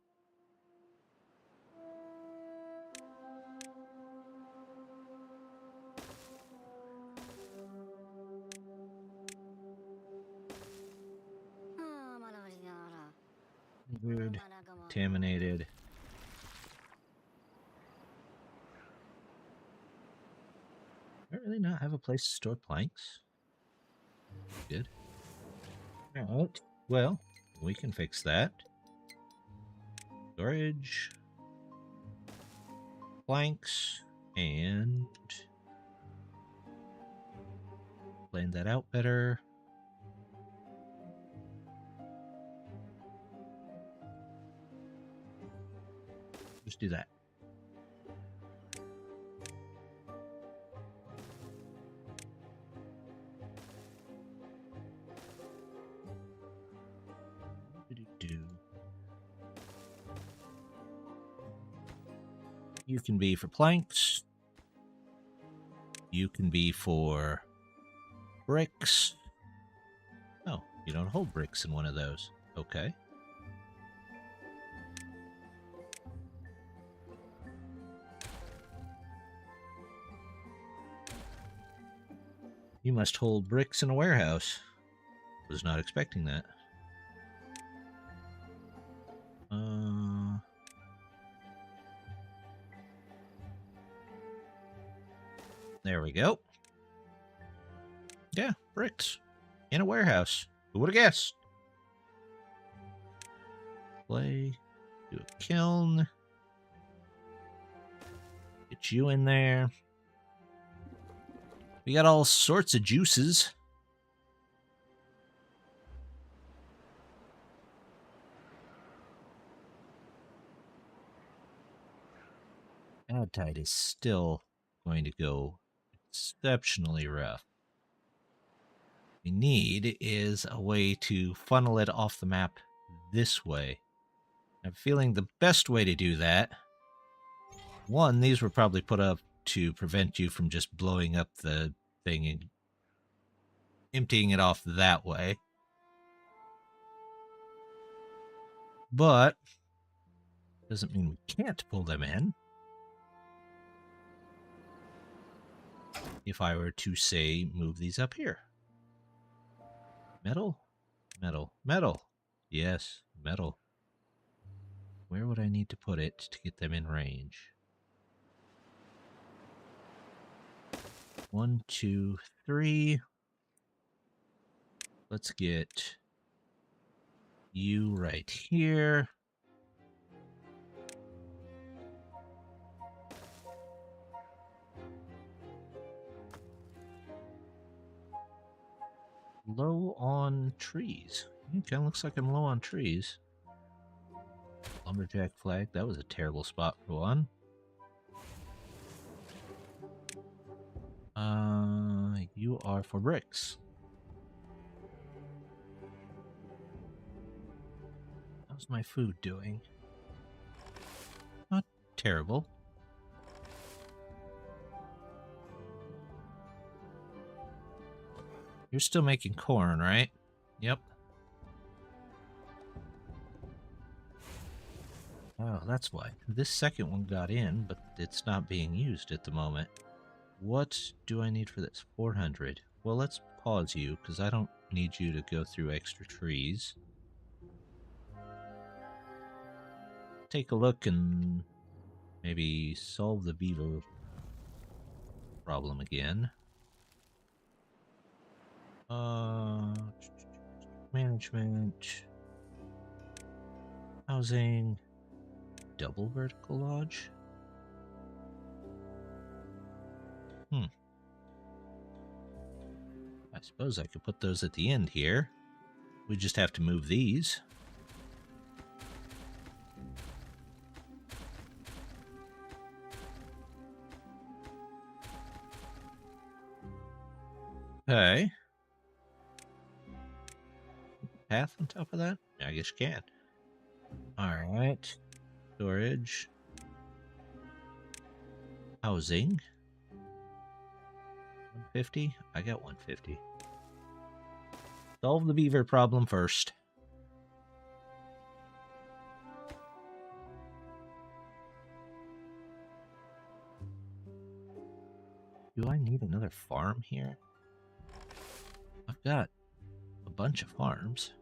Good. Contaminated. Do I really not have a place to store planks? Good. Alright. Well, we can fix that. Storage. Planks. And plan that out better. Just do that. You can be for planks. You can be for bricks. Oh, you don't hold bricks in one of those. Okay. You must hold bricks in a warehouse. Was not expecting that. There we go. Yeah, bricks. In a warehouse. Who would have guessed? Play. Do a kiln. Get you in there. We got all sorts of juices. Adtide is still going to go exceptionally rough. What we need is a way to funnel it off the map this way. I'm feeling the best way to do that. One, these were probably put up to prevent you from just blowing up the thing and emptying it off that way. But doesn't mean we can't pull them in. If I were to, say, move these up here. Metal? Metal. Metal. Yes, metal. Where would I need to put it to get them in range? 1, 2, 3. Let's get you right here. low on trees. It kind of looks like I'm low on trees. Lumberjack flag. That was a terrible spot for one. You are for bricks. How's my food doing? Not terrible. You're still making corn, right? Yep. Oh, that's why. This second one got in, but it's not being used at the moment. What do I need for this? 400. Well, let's pause you, because I don't need you to go through extra trees. Take a look and maybe solve the beaver problem again. Management. Housing. Double vertical lodge? I suppose I could put those at the end here. We just have to move these. Okay. Path on top of that? I guess you can. Alright. Storage. Housing. 150? I got 150. Solve the beaver problem first. Do I need another farm here? I've got a bunch of farms.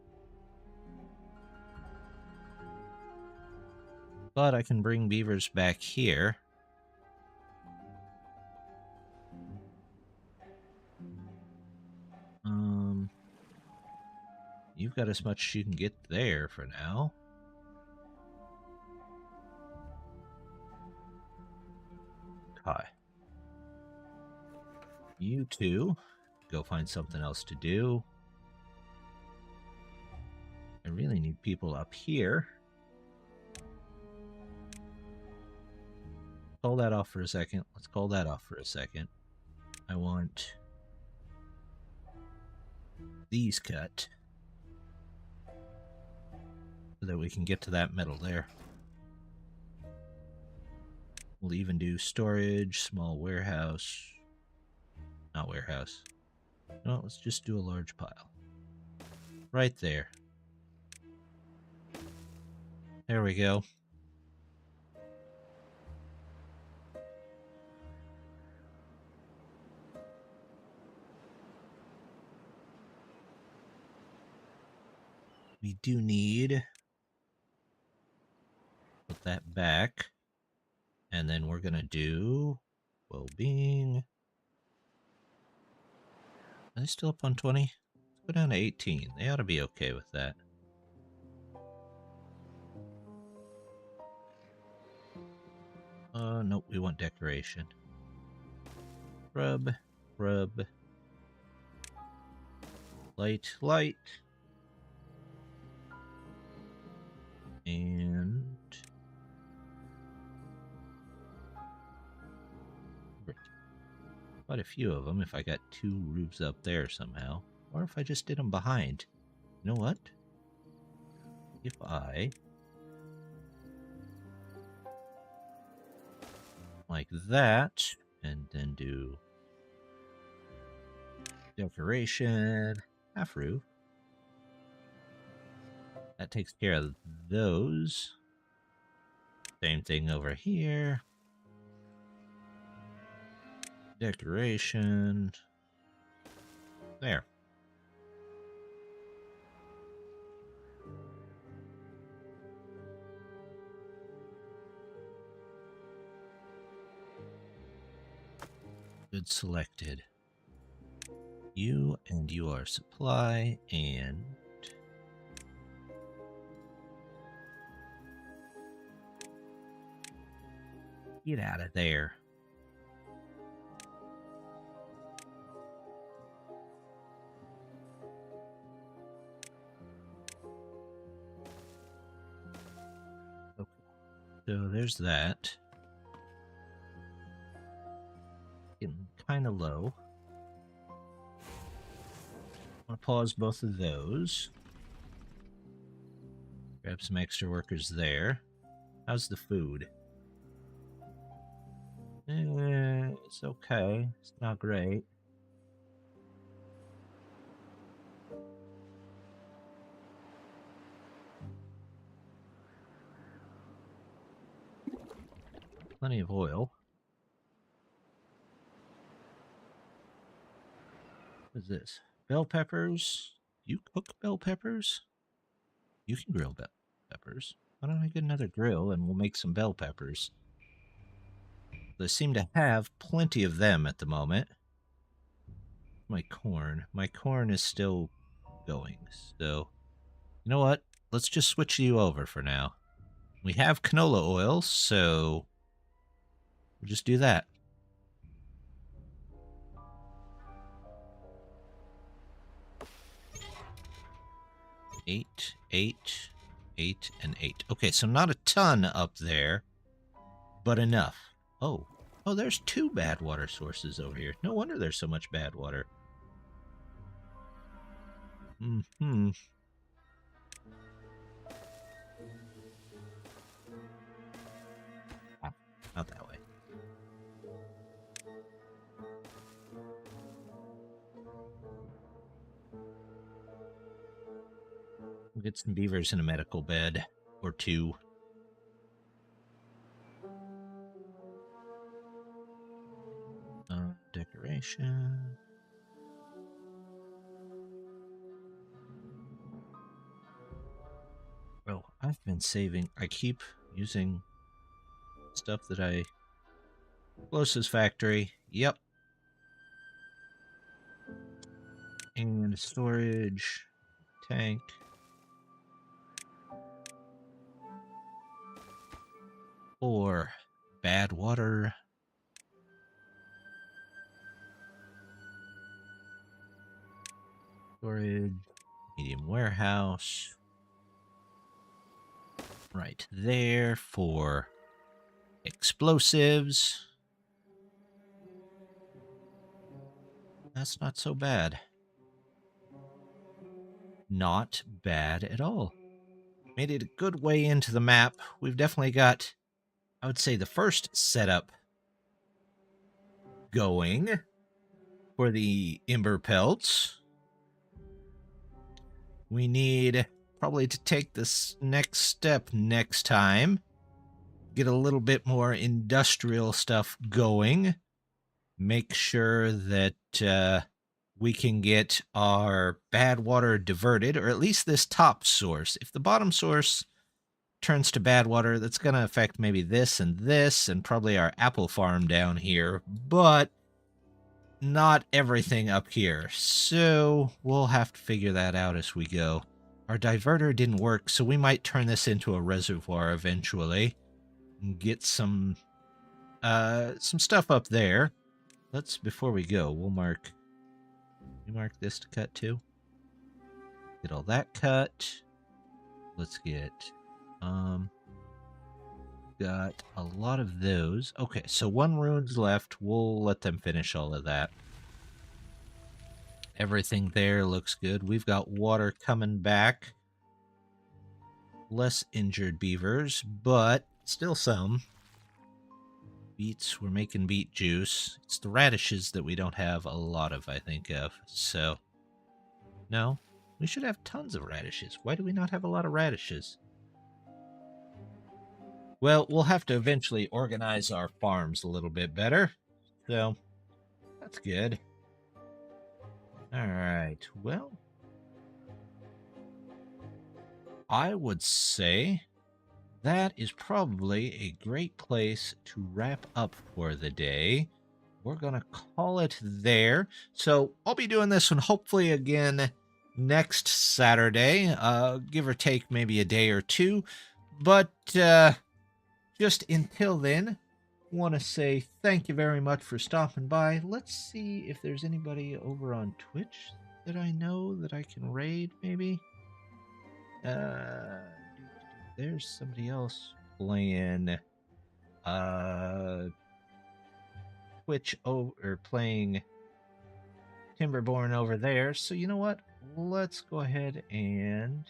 But I can bring beavers back here. You've got as much as you can get there for now. Hi. You two, go find something else to do. I really need people up here. Call that off for a second. Let's call that off for a second. I want these cut so that we can get to that middle there. We'll even do storage, small warehouse. Not warehouse. No, let's just do a large pile. Right there. There we go. We do need... Put that back. And then we're going to do... Well-being. Are they still up on 20? Let's go down to 18. They ought to be okay with that. Nope, we want decoration. Rub, rub. Light, light. And... quite a few of them if I got 2 roofs up there somehow. Or if I just did them behind. You know what? If I... like that, and then do... decoration, half roof. That takes care of those. Same thing over here. Decoration. There. Good selected. You and your supply and... get out of there. So there's that. Getting kind of low. I'm going to pause both of those. Grab some extra workers there. How's the food? It's okay. It's not great. Plenty of oil. What is this? Bell peppers? You cook bell peppers? You can grill bell peppers. Why don't I get another grill and we'll make some bell peppers? They seem to have plenty of them at the moment. My corn is still going. So, you know what? Let's just switch you over for now. We have canola oil, so we'll just do that. 8, 8, 8, and 8. Okay, so not a ton up there, but enough. Oh, there's 2 bad water sources over here. No wonder there's so much bad water. Mm-hmm. Not that way. We'll get some beavers in a medical bed or 2. Decoration. Oh, I've been saving. I keep using stuff that I... Closest factory. Yep. And storage. Tank. Or bad water. Storage. Medium warehouse. Right there for explosives. That's not so bad. Not bad at all. Made it a good way into the map. We've definitely got, I would say, the first setup going for the Emberpelts. We need probably to take this next step next time. Get a little bit more industrial stuff going. Make sure that we can get our bad water diverted, or at least this top source. If the bottom source turns to bad water, that's going to affect maybe this, and probably our apple farm down here, but not everything up here. So we'll have to figure that out as we go. Our diverter didn't work, so we might turn this into a reservoir eventually and get some stuff up there. Before we go, we'll mark this to cut too. Get all that cut. Let's get, got a lot of those. Okay, so 1 rune's left. We'll let them finish all of that. Everything there looks good. We've got water coming back. Less injured beavers, but still some. Beets, we're making beet juice. It's the radishes that we don't have a lot of, I think of. So, no, we should have tons of radishes. Why do we not have a lot of radishes? Well, we'll have to eventually organize our farms a little bit better. So, that's good. Alright, well, I would say that is probably a great place to wrap up for the day. We're going to call it there. So I'll be doing this one hopefully again next Saturday, give or take maybe a day or 2. But just until then, want to say thank you very much for stopping by. Let's see if there's anybody over on Twitch that I know that I can raid, maybe. There's somebody else. playing Twitch over or playing Timberborn over there. So you know what? Let's go ahead and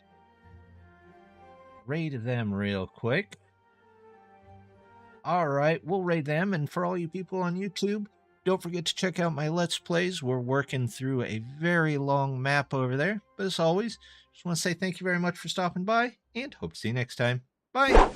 raid them real quick. All right, we'll raid them. And for all you people on YouTube, don't forget to check out my Let's Plays. We're working through a very long map over there. But as always, just want to say thank you very much for stopping by and hope to see you next time. Bye!